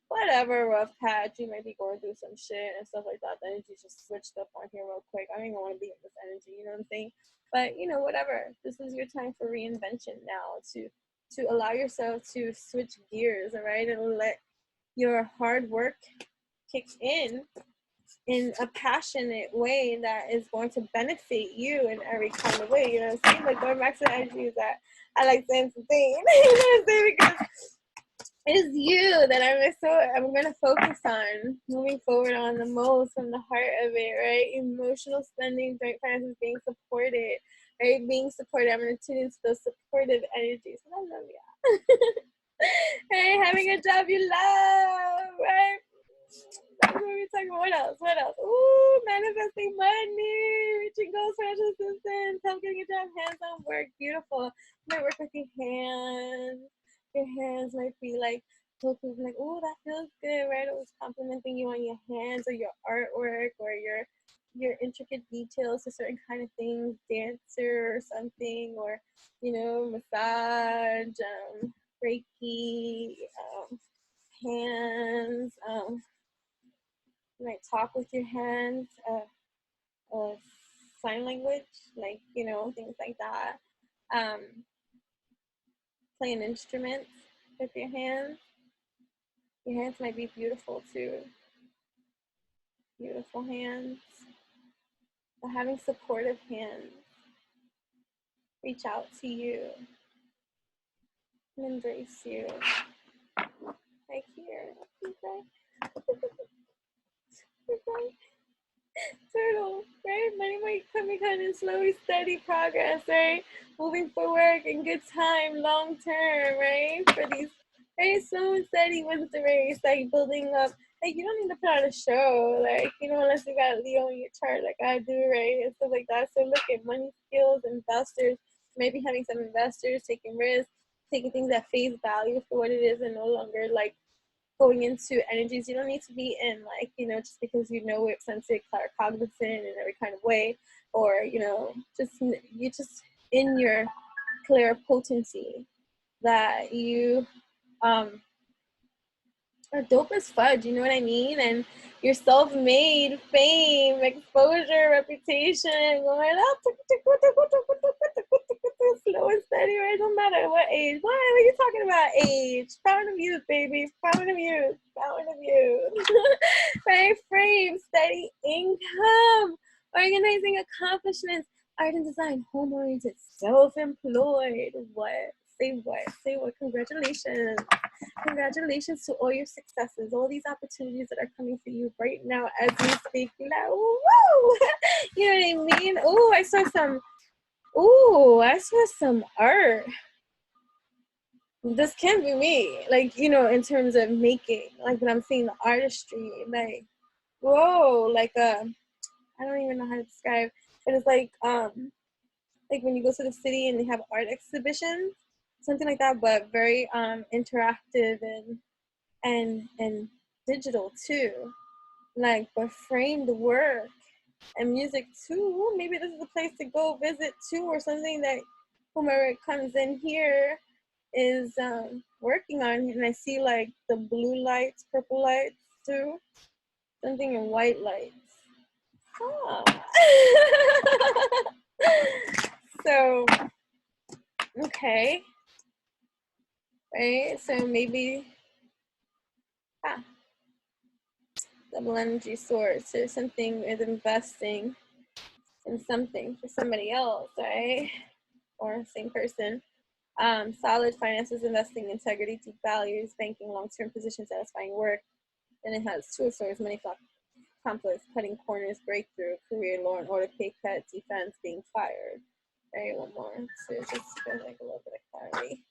whatever rough patch, you might be going through some shit and stuff like that. The energy just switched up on here real quick. I don't even want to be in this energy, you know what I'm saying? But you know, whatever. This is your time for reinvention now, to allow yourself to switch gears, all right, and let your hard work kick in a passionate way that is going to benefit you in every kind of way. You know what I'm saying? Like going back to the energies that I like saying something. You know what I'm saying? Because it's you that I'm gonna focus on moving forward on the most, from the heart of it, right? Emotional spending, joint finances, being supported, right? Being supported. I'm gonna tune into those supportive energies. I love ya. Right? Having a job you love, right? That's what we're talking about. What else? What else? Ooh, manifesting money, reaching goals, financial assistance, help getting a job, hands-on work. Beautiful. You might work with your hands. Your hands might be like, like, oh, that feels good, right? It was complimenting you on your hands or your artwork or your intricate details to certain kind of things, dancer or something, or you know, massage, Reiki, hands. You might talk with your hands, sign language, like you know, things like that. Play an instrument with your hands. Your hands might be beautiful too. Beautiful hands. But having supportive hands reach out to you and embrace you. Right here. Okay. Okay. Turtle, right? Money might come in slowly, steady progress, right? Moving forward in good time, long term, right? For these very slow and steady wins the race, like building up. Like you don't need to put on a show, like you know, unless you got Leo in your chart, like I do, right, and stuff like that. So look at money, skills, investors. Maybe having some investors taking risks, taking things at face value for what it is, and no longer like going into energies you don't need to be in, like you know, just because you know it's sensitive, cognizant in every kind of way, or you know, you just in your clear potency that you are dope as fudge, you know what I mean? And your self-made fame, exposure, reputation, going up, slow and steady, right? Don't matter what age. What are you talking about? Age. Fountain of youth, baby. Fountain of youth. Fountain of youth. Right? Frame, steady income, organizing accomplishments, art and design, home-oriented, self-employed. What? Say what? Say what? Congratulations. Congratulations to all your successes, all these opportunities that are coming for you right now as we speak. You're like, woo! You know what I mean? Oh, I saw some art. This can't be me. Like, you know, in terms of making, like when I'm seeing the artistry, like, whoa, like I don't even know how to describe, but it's like when you go to the city and they have art exhibitions, something like that, but very interactive and and digital too, like, but framed work and music too. Ooh, maybe this is a place to go visit too, or something that whomever comes in here is working on. And I see like the blue lights, purple lights too, something in white lights. Oh. So, okay, right, so maybe double energy source or something with investing in something for somebody else, right? Or same person. Solid finances, investing, integrity, deep values, banking, long-term position, satisfying work. Then it has two of swords, money, conflicts, cutting corners, breakthrough, career, law and order, pay cut, defense, being fired. Right, one more. So just like a little bit of clarity.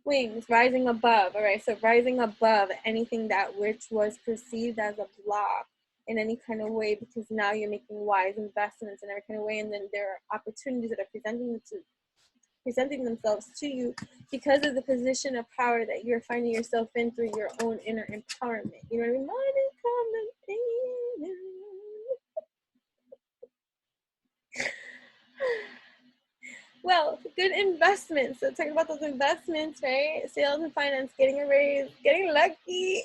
Wings, rising above. All right, so rising above anything that which was perceived as a block in any kind of way, because now you're making wise investments in every kind of way, and then there are opportunities that are presenting themselves to you because of the position of power that you're finding yourself in through your own inner empowerment. You know what I mean? Money coming in. Well, good investments. So talking about those investments, right? Sales and finance, getting a raise, getting lucky.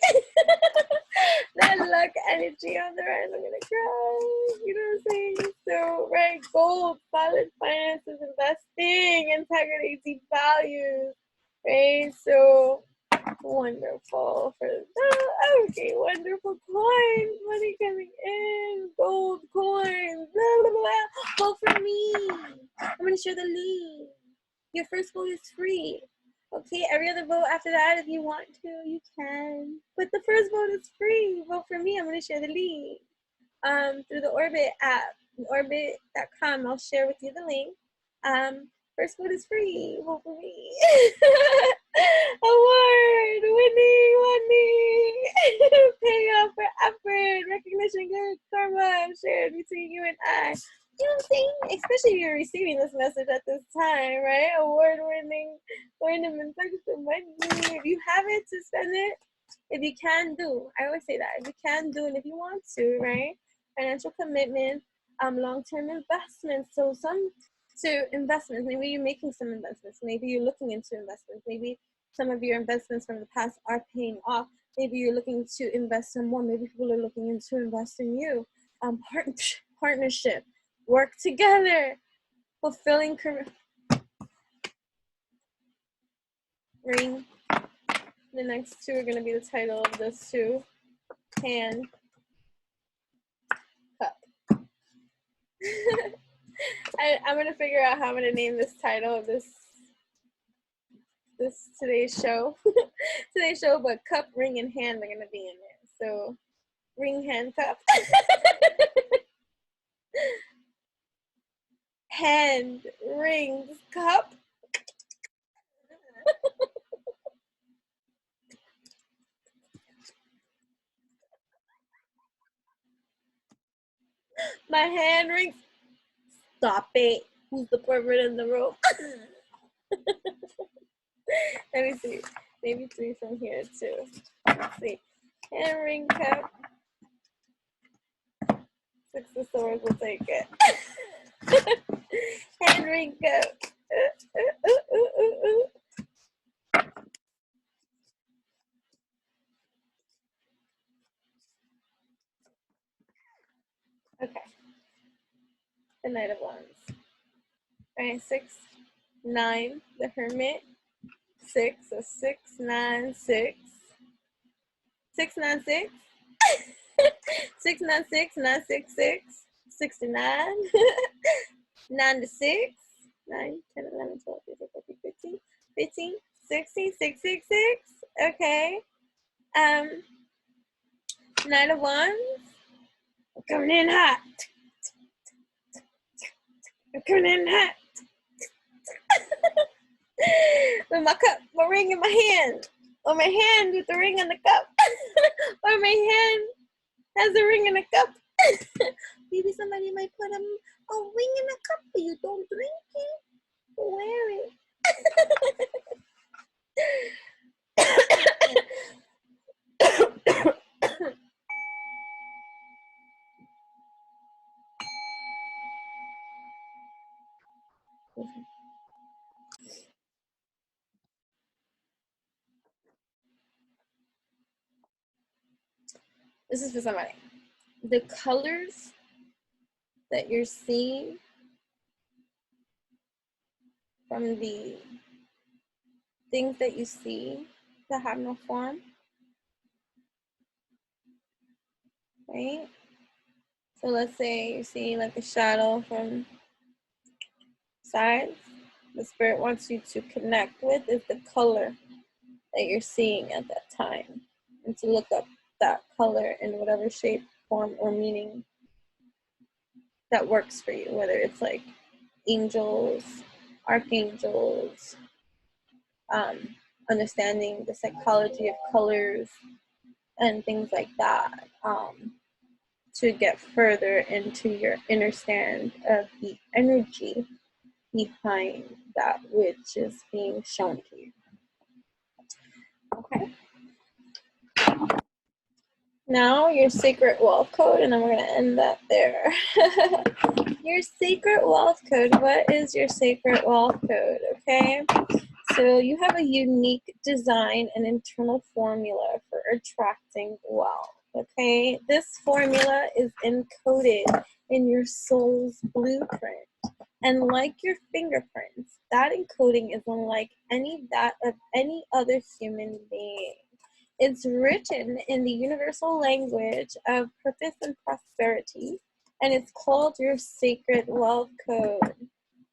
That luck energy on the rise, I'm gonna cry. You know what I'm saying? So, right, gold, solid finances, investing, integrity, deep values, right? So wonderful for that. Okay, wonderful coins, money coming in, gold coins, blah, blah, blah. Vote for me. I'm going to share the link. Your first vote is free. Okay, every other vote after that, if you want to, you can. But the first vote is free. Vote for me. I'm going to share the link through the Orbit app, orbit.com. I'll share with you the link. First vote is free. Vote for me. Award winning money. Payoff for effort, recognition, good karma shared between you and I. You know what I'm saying? Especially if you're receiving this message at this time, right? Award winning, ornaments, money. If you have it, to spend it. If you can do, I always say that. If you can do, and if you want to, right? Financial commitment, long-term investments. So investments, maybe you're making some investments, maybe you're looking into investments, maybe some of your investments from the past are paying off, maybe you're looking to invest some more, maybe people are looking into invest in you. Partnership, work together, fulfilling career. Ring. The next two are going to be the title of this too. Hand, cup. I'm going to figure out how I'm going to name this title of this today's show. But cup, ring, and hand are gonna be in there. So ring, hand, cup. Hand, rings, cup. My hand rings. Stop it. Who's the pervert in the room? Let me see. Maybe three from here too. Let's see. Hand, ring, cup. Six of swords will take it. Hand, ring, cup. Okay. The Knight of Wands. All right, 6, 9, the Hermit. 6, so 6, 9, 6. 6, 9, 6. 6, 9, 6, 9, 6, 6. 69. 9 to 6. 9, 10, 11, 12, 13, 14, 15, 15, 16, 6, 6, 6. Okay. Knight of Wands. I'm coming in hot. I'm coming in hot. With my cup, my ring in my hand. Or my hand with the ring and the cup. Or my hand has a ring and a cup. Maybe somebody might put a ring in a cup, but you don't drink it. Wear it. This is for somebody. The colors that you're seeing from the things that you see that have no form, right? So let's say you're seeing like a shadow from sides. The spirit wants you to connect with is the color that you're seeing at that time, and to look up that color in whatever shape, form, or meaning that works for you, whether it's like angels, archangels, understanding the psychology of colors and things like that, to get further into your understand of the energy behind that which is being shown to you. Okay. Now your sacred wealth code, and then we're going to end that there. Your sacred wealth code. What is your sacred wealth code? Okay. So you have a unique design and internal formula for attracting wealth. Okay. This formula is encoded in your soul's blueprint. And like your fingerprints, that encoding is unlike that of any other human being. It's written in the universal language of purpose and prosperity, and it's called your sacred wealth code.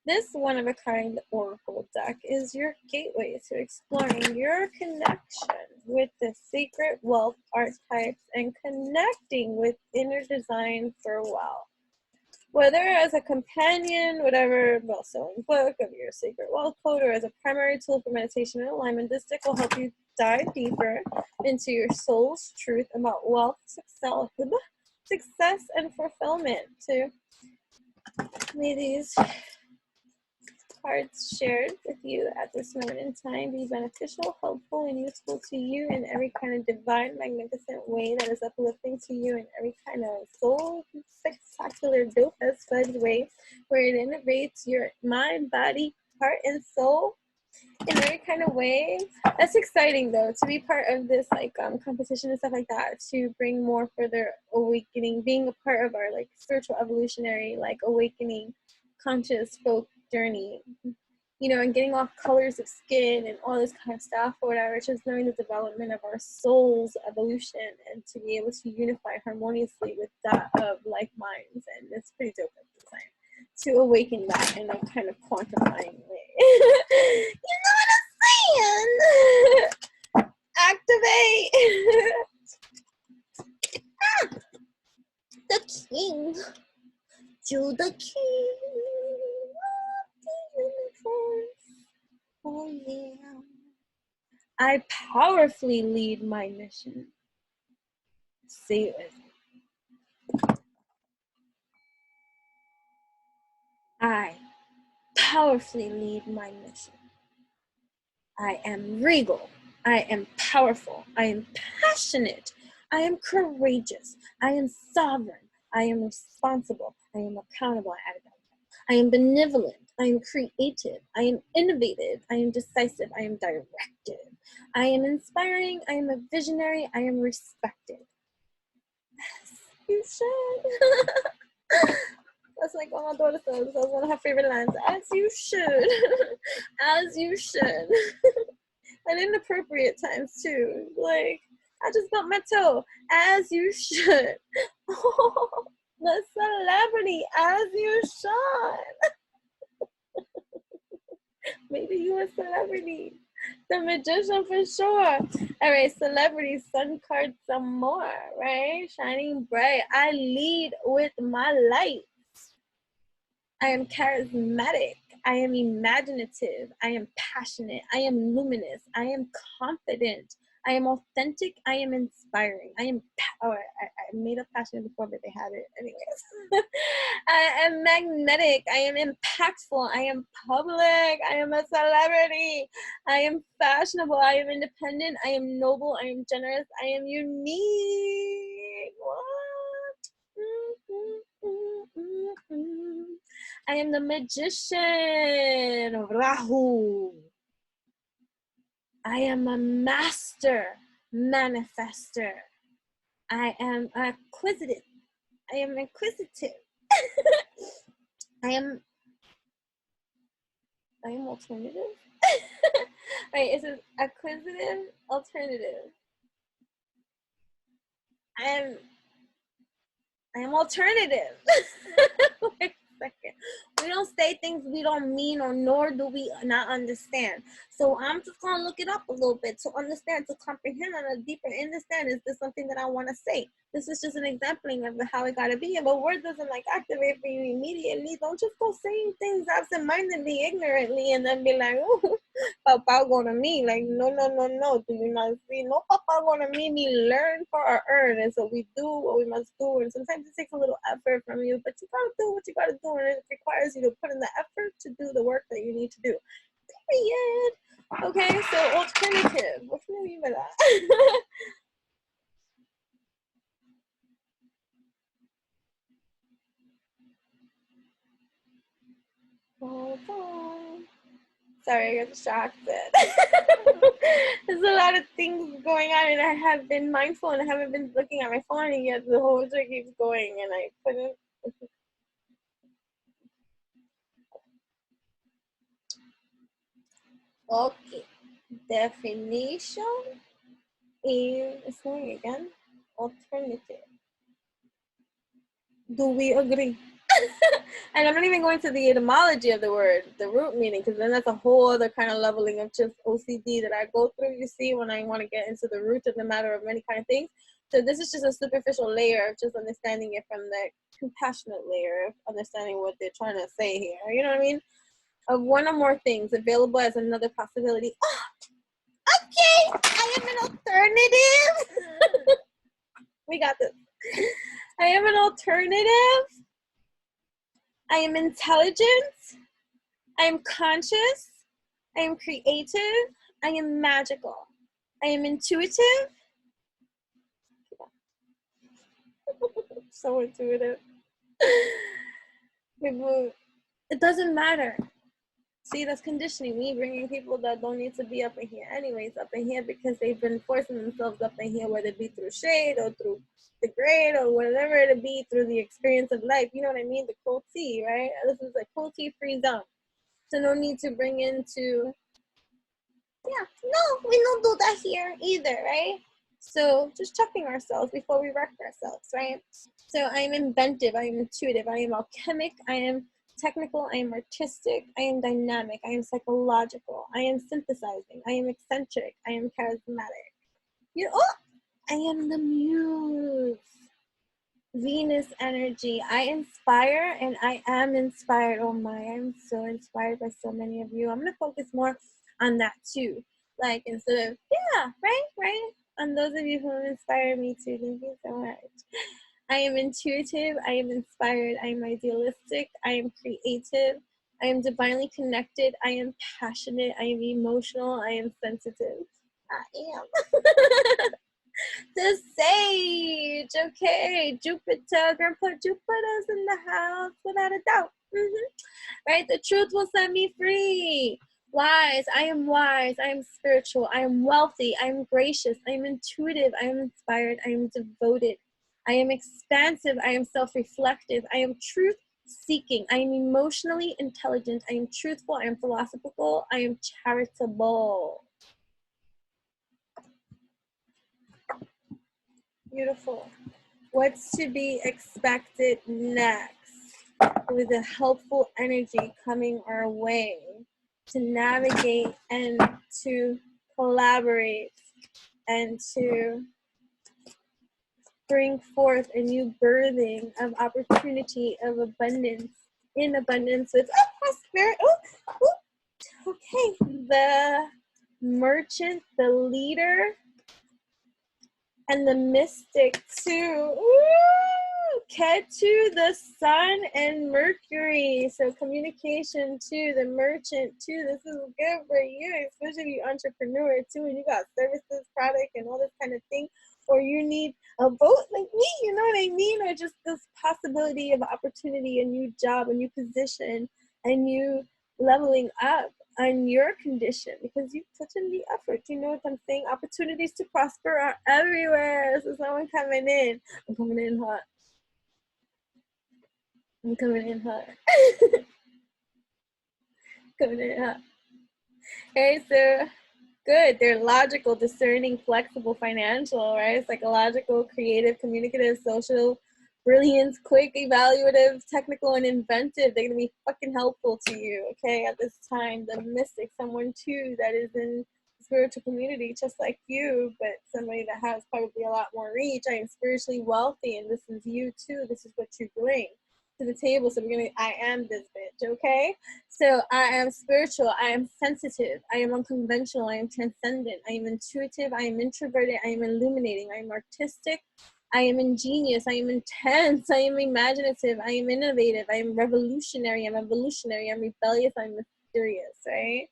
This one-of-a-kind oracle deck is your gateway to exploring your connection with the sacred wealth archetypes and connecting with inner design for wealth. Whether as a companion, whatever best-selling book of your sacred wealth code, or as a primary tool for meditation and alignment, this deck will help you dive deeper into your soul's truth about wealth, success, and fulfillment. So may these cards shared with you at this moment in time be beneficial, helpful, and useful to you in every kind of divine, magnificent way that is uplifting to you in every kind of soul spectacular, dope as fudge way where it innovates your mind, body, heart, and soul in every kind of way. That's exciting though, to be part of this like competition and stuff like that, to bring more further awakening, being a part of our like spiritual evolutionary like awakening conscious folk journey, you know, and getting off colors of skin and all this kind of stuff or whatever, just knowing the development of our soul's evolution and to be able to unify harmoniously with that of like minds. And it's pretty dope at the time to awaken that in a kind of quantifying way. You know what I'm saying? Activate. The king. To the king of the universe. Oh yeah. I powerfully lead my mission. Say it with me. I powerfully lead my mission. I am regal. I am powerful. I am passionate. I am courageous. I am sovereign. I am responsible. I am accountable. I am benevolent. I am creative. I am innovative. I am decisive. I am directive. I am inspiring. I am a visionary. I am respected. Yes, you should. That's like what my daughter says. That's one of her favorite lines. As you should. As you should. And in appropriate times too. Like, I just bumped my toe. As you should. Oh, the celebrity. As you should. Maybe you a celebrity. The magician for sure. All right, celebrity, sun card some more, right? Shining bright. I lead with my light. I am charismatic. I am imaginative. I am passionate. I am luminous. I am confident. I am authentic. I am inspiring. I am I made up passionate before, but they had it anyways. I am magnetic. I am impactful. I am public. I am a celebrity. I am fashionable. I am independent. I am noble. I am generous. I am unique. What? I am the magician, Rahu. I am a master manifester. I am acquisitive. I am inquisitive. I am alternative. Right, it says acquisitive, alternative. I am alternative. Wait a second. We don't say things we don't mean, or nor do we not understand. So I'm just gonna look it up a little bit to understand, to comprehend on a deeper understand. Is this something that I want to say? This is just an exampling of how it gotta be. If a word doesn't like activate for you immediately, don't just go saying things absent-mindedly, ignorantly, and then be like, oh, Papa gonna me. Like, no. Do you not see? No, Papa gonna me. We learn for our earn, and so we do what we must do. And sometimes it takes a little effort from you, but you gotta do what you gotta do, and it requires you to put in the effort to do the work that you need to do. Period. Okay, so alternative. What do you mean by that? Hold on. Sorry, I got distracted. There's a lot of things going on, and I have been mindful, and I haven't been looking at my phone, and yet the whole thing keeps going, and I couldn't. Okay. Definition is going again. Alternative. Do we agree? And I'm not even going to the etymology of the word, the root meaning, because then that's a whole other kind of leveling of just OCD that I go through, you see, when I want to get into the root of the matter of many kind of things. So this is just a superficial layer of just understanding it from the compassionate layer of understanding what they're trying to say here. You know what I mean? Of one or more things available as another possibility. Oh, okay, I am an alternative. We got this. I am an alternative. I am intelligent. I am conscious. I am creative. I am magical. I am intuitive. So intuitive. It doesn't matter. See, that's conditioning. Me bringing people that don't need to be up in here anyways, up in here because they've been forcing themselves up in here, whether it be through shade or through the grade or whatever it be, through the experience of life. You know what I mean? The cruelty, right? This is a cruelty-free zone. So no need to bring into, yeah, no, we don't do that here either, right? So just checking ourselves before we wreck ourselves, right? So I am inventive, I am intuitive, I am alchemic, I am technical, I am artistic, I am dynamic, I am psychological, I am synthesizing, I am eccentric, I am charismatic. I am the muse. Venus energy. I inspire and I am inspired. Oh my, I'm so inspired by so many of you. I'm going to focus more on that too. Like instead of, yeah, right? On those of you who inspire me too. Thank you so much. I am intuitive. I am inspired. I am idealistic. I am creative. I am divinely connected. I am passionate. I am emotional. I am sensitive. I am. The sage, okay, Jupiter, Grandpa Jupiter's in the house without a doubt. Right, the truth will set me free. Wise, I am spiritual, I am wealthy, I am gracious, I am intuitive, I am inspired, I am devoted, I am expansive, I am self-reflective, I am truth-seeking, I am emotionally intelligent, I am truthful, I am philosophical, I am charitable. Beautiful. What's to be expected next? With a helpful energy coming our way to navigate and to collaborate and to bring forth a new birthing of opportunity, of abundance, in abundance with prosperity. Okay, the merchant, the leader, and the mystic too. Ketu, the sun, and Mercury. So communication too, the merchant too. This is good for you, especially you entrepreneur too, and you got services, product, and all this kind of thing. or you need a boat like me, you know what I mean? Or just this possibility of opportunity, a new job, a new position, and you leveling up on your condition because you put in the effort. You know what I'm saying? Opportunities to prosper are everywhere. So someone coming in. I'm coming in hot. I'm coming in hot. Coming in hot. Okay, so good. They're logical, discerning, flexible, financial, right? Psychological, creative, communicative, social, brilliance, quick, evaluative, technical, and inventive. They're going to be fucking helpful to you, okay, at this time. The mystic, someone too that is in the spiritual community just like you, but somebody that has probably a lot more reach. I am spiritually wealthy, and this is you too. This is what you bring to the table. So we're going to, I am this bitch, okay? So I am spiritual, I am sensitive, I am unconventional, I am transcendent, I am intuitive, I am introverted, I am illuminating, I am artistic, I am ingenious, I am intense, I am imaginative, I am innovative, I am revolutionary, I'm evolutionary, I'm rebellious, I'm mysterious, right?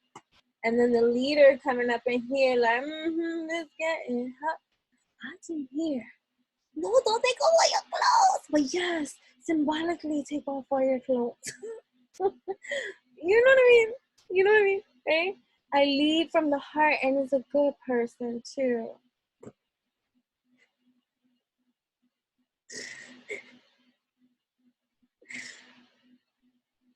And then the leader coming up in here like, it's getting hot in here. No, don't take off all your clothes. But yes, symbolically take off all your clothes. You know what I mean? You know what I mean? Right? I lead from the heart and is a good person too.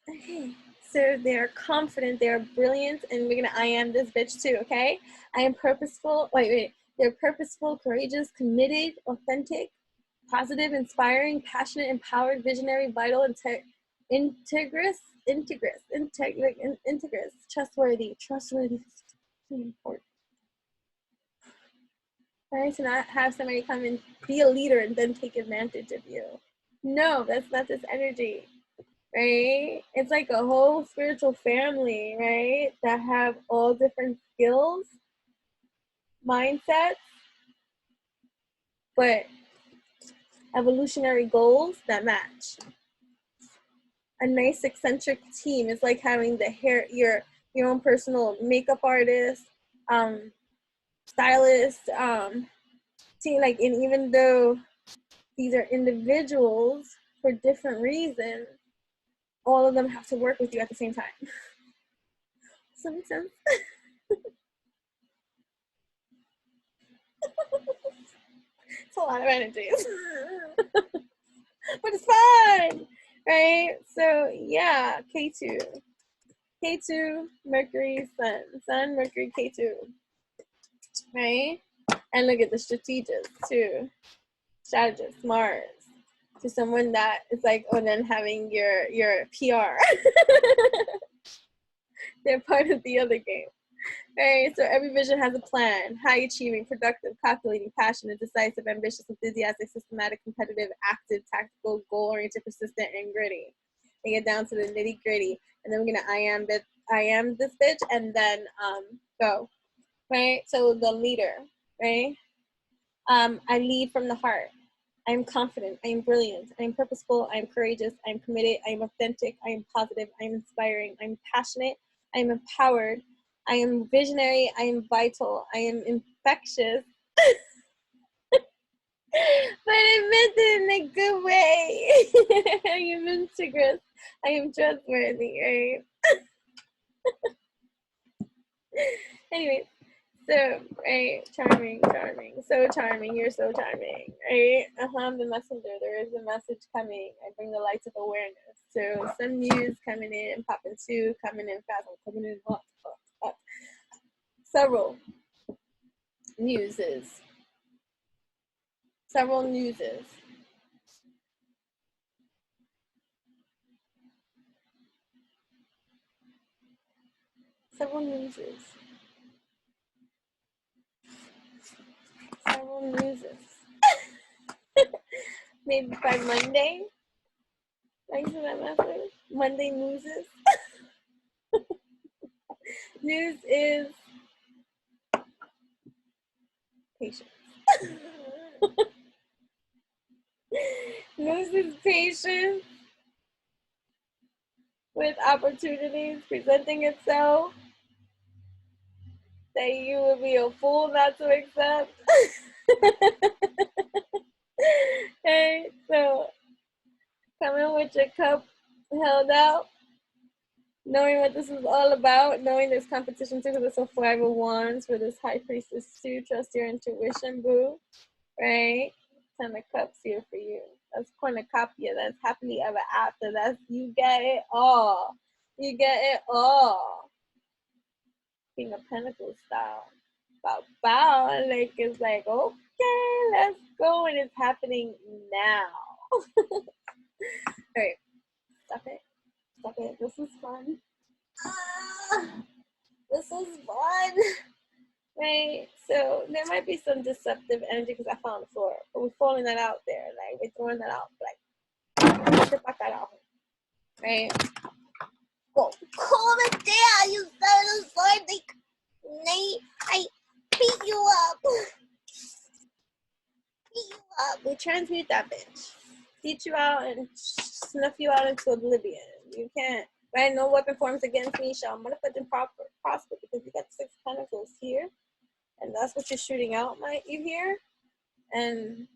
Okay. So they're confident, they're brilliant, and we're gonna I am this bitch too, okay? I am purposeful. Wait. They're purposeful, courageous, committed, authentic, positive, inspiring, passionate, empowered, visionary, vital, integrous, trustworthy, important. Right? To not have somebody come and be a leader and then take advantage of you. No, that's not this energy, right? It's like a whole spiritual family, right? That have all different skills, mindsets, but evolutionary goals that match. A nice eccentric team is like having the hair, your own personal makeup artist, stylist, see, like, and even though these are individuals for different reasons, all of them have to work with you at the same time. Does that make sense? It's a lot of energies. But it's fun, right? So yeah, K2. K2, Mercury, Sun, Mercury, K2, right? And look at the strategist too. Strategist, Mars. To someone that is like, oh, then having your PR. They're part of the other game. Right, so every vision has a plan. High achieving, productive, calculating, passionate, decisive, ambitious, enthusiastic, systematic, competitive, active, tactical, goal-oriented, persistent, and gritty. We get down to the nitty gritty, and then we're gonna I am this bitch, and then go. Right, so the leader, right? I lead from the heart. I am confident. I am brilliant. I am purposeful. I am courageous. I am committed. I am authentic. I am positive. I am inspiring. I am passionate. I am empowered. I am visionary. I am vital. I am infectious. But I meant it in a good way. I am integrous. I am trustworthy, right? Anyway, so, right, charming, so charming, you're so charming, right? The messenger, there is a message coming. I bring the lights of awareness. So some news coming in, popping two, coming in fast, coming in hot. Several newses. Several newses. Several newses. Several newses. Maybe by Monday. Thanks for that message. Monday newses. News is patience. News is patience with opportunities presenting itself that you would be a fool not to accept. Okay, so coming with your cup held out, knowing what this is all about, knowing there's competition too, because it's a 5 of Wands for this High Priestess too. Trust your intuition, boo. Right? 10 of Cups here for you. That's cornucopia. That's happily ever after. That's you get it all. You get it all. King of Pentacles style. Bow, bow. Like, it's like, okay, let's go. And it's happening now. All right. Stop it. Stop it. This is fun. This is fun. Right? So there might be some deceptive energy because I found the floor. But we're falling that out there. Like, we're throwing that out. Like, get the fuck out. Right? Go. Calm it down, you son of a sword. Like, I beat you up. Beat you up. We transmute that bitch. Beat you out and snuff you out into oblivion. You can't. Right? No weapon forms against me shall manifest prosper because you got 6 pentacles here. And that's what you're shooting out, you hear? And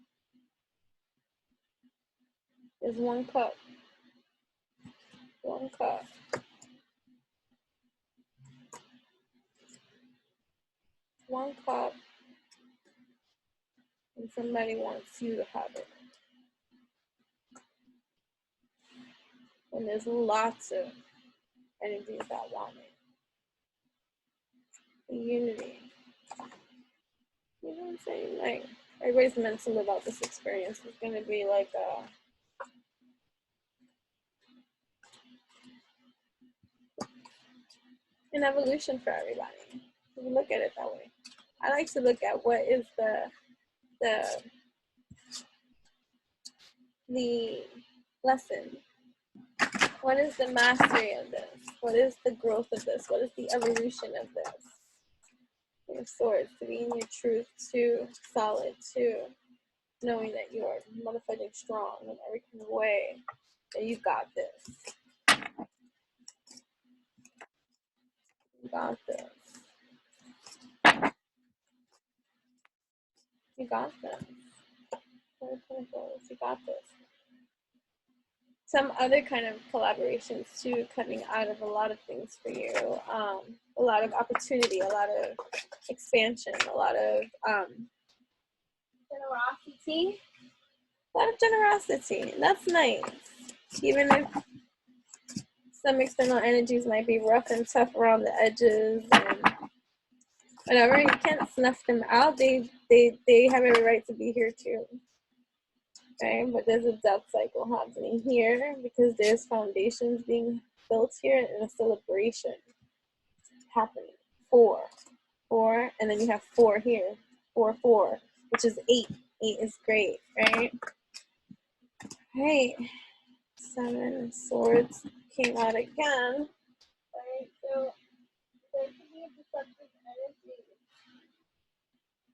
there's 1 cup. 1 cup. 1 cup. And somebody wants you to have it. And there's lots of energies that want it. Unity. You know what I'm saying? Like, everybody's meant to live out this experience. It's going to be like an evolution for everybody. If you look at it that way. I like to look at what is the lesson. What is the mastery of this? What is the growth of this? What is the evolution of this? Your swords, to be in your truth, 2, solid, 2, knowing that you are motherfucking strong in every kind of way, that you got this. You got this. You got this. You got this. Some other kind of collaborations too, coming out of a lot of things for you. A lot of opportunity, a lot of expansion, a lot of generosity. A lot of generosity. That's nice. Even if some external energies might be rough and tough around the edges and whatever, you can't snuff them out. They have every right to be here too. Okay, but there's a death cycle happening here because there's foundations being built here and a celebration happening. 4, and then you have 4 here. 4, which is 8. 8 is great, right? Right. 7 of Swords came out again. Right, so there could be a deceptive energy.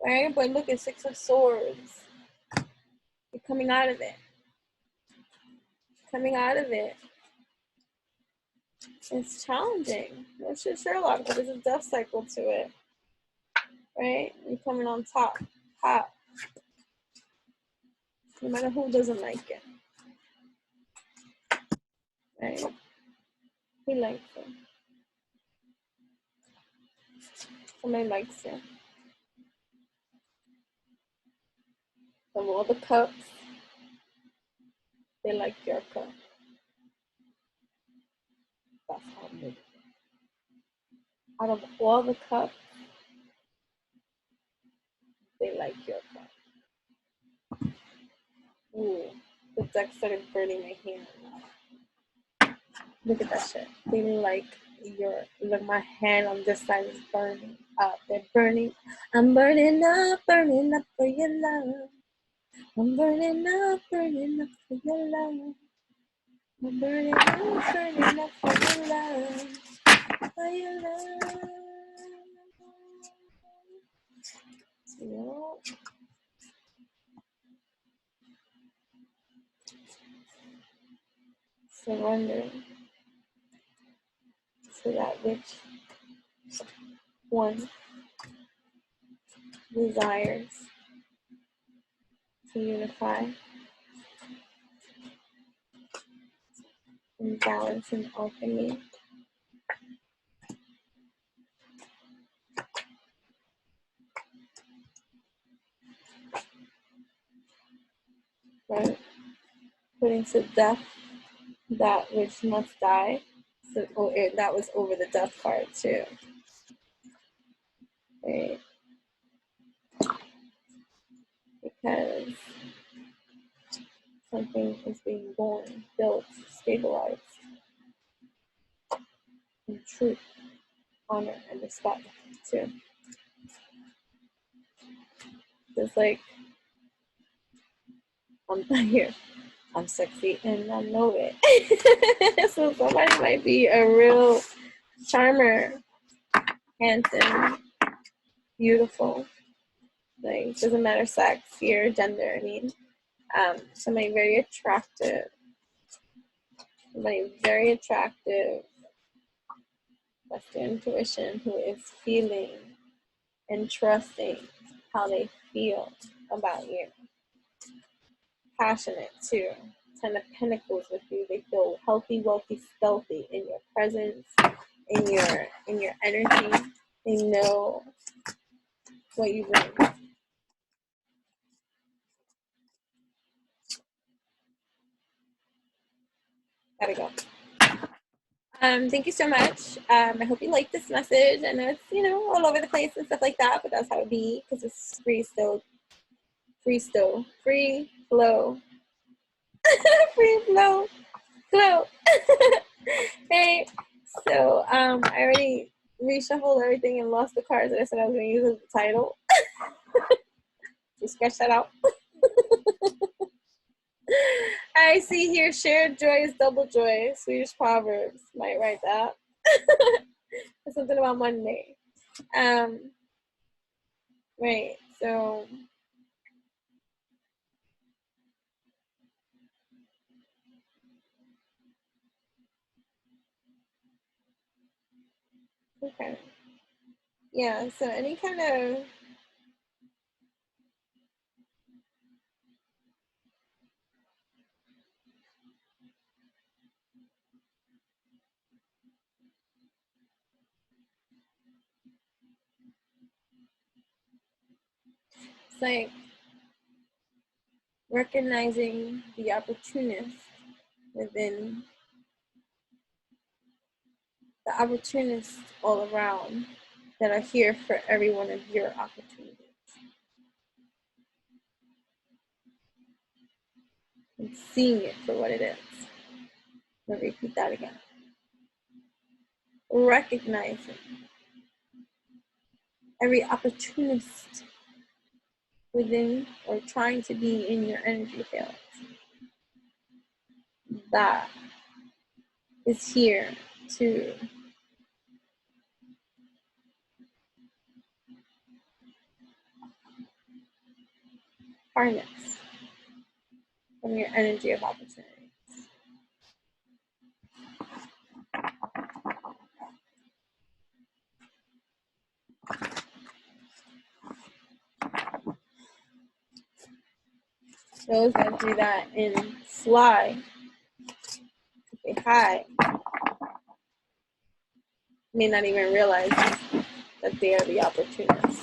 Right, but look at 6 of Swords. You're coming out of it. Coming out of it. It's challenging. It's just Sherlock, but there's a death cycle to it. Right? You're coming on top. Hot. No matter who doesn't like it. Right? He likes it. Somebody likes it. Of all the cups, they like your cup. That's how it is. Out of all the cups, they like your cup. Ooh, the deck started burning my hand. Look at that shit. They like my hand on this side is burning up. They're burning. I'm burning up for your love. I'm burning up for your love. I'm burning up for your love. For your love. Yep. Surrender to that which one desires to unify and balance and alchemy. Right? Putting to death that which must die. So that was over the death card too. Right? Because something is being born, built, stabilized in truth, honor, and respect too. It's like, I'm here, I'm sexy, and I know it. So somebody might be a real charmer, handsome, beautiful. Like, doesn't matter sex, fear, gender. I mean, somebody very attractive. Somebody very attractive. That's their intuition, who is feeling and trusting how they feel about you. Passionate too. 10 of Pentacles with you. They feel healthy, wealthy, stealthy in your presence, in your energy. They know what you bring. Gotta go. Thank you so much. I hope you like this message. I know it's, all over the place and stuff like that, but that's how it be, because it's free flow. Free flow. Hey, so I already reshuffled everything and lost the cards that I said I was going to use as the title. So scratch that out. I see here, shared joy is double joy. Swedish Proverbs. Might write that. There's something about Monday. Right, so okay. Yeah, so any kind of it's like recognizing the opportunist within the opportunists all around that are here for every one of your opportunities. And seeing it for what it is. Let me repeat that again. Recognizing every opportunist within or trying to be in your energy field that is here to harness from your energy of opportunity. Those that do that in fly, say hi, may not even realize that they are the opportunists.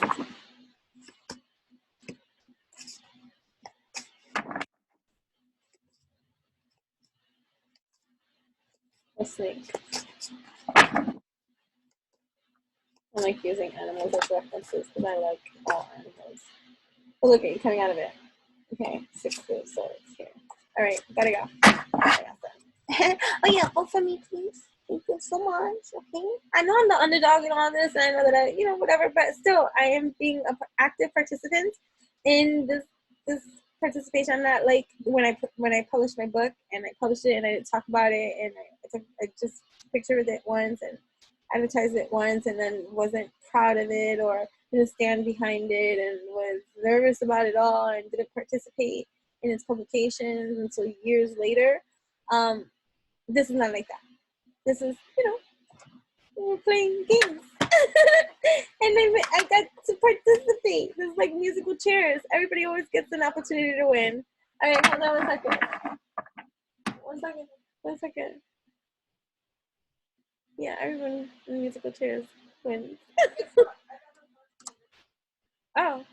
Listening. I like using animals as references because I like all animals. But look at you coming out of it. Okay, 6 of swords here. All right, gotta go. Oh yeah, vote for me, please. Thank you so much. Okay, I know I'm the underdog in all this, and I know that I, whatever. But still, I am being an active participant in this participation. I'm not like when I published my book and I published it and I didn't talk about it and I just pictured it once and advertised it once and then wasn't proud of it or didn't stand behind it and was nervous about it all and didn't participate in its publications until years later. This is not like that. This is, we're playing games. And I got to participate. There's like musical chairs. Everybody always gets an opportunity to win. All right, hold on 1 second. 1 second. 1 second. Yeah, everyone in musical chairs wins. Oh.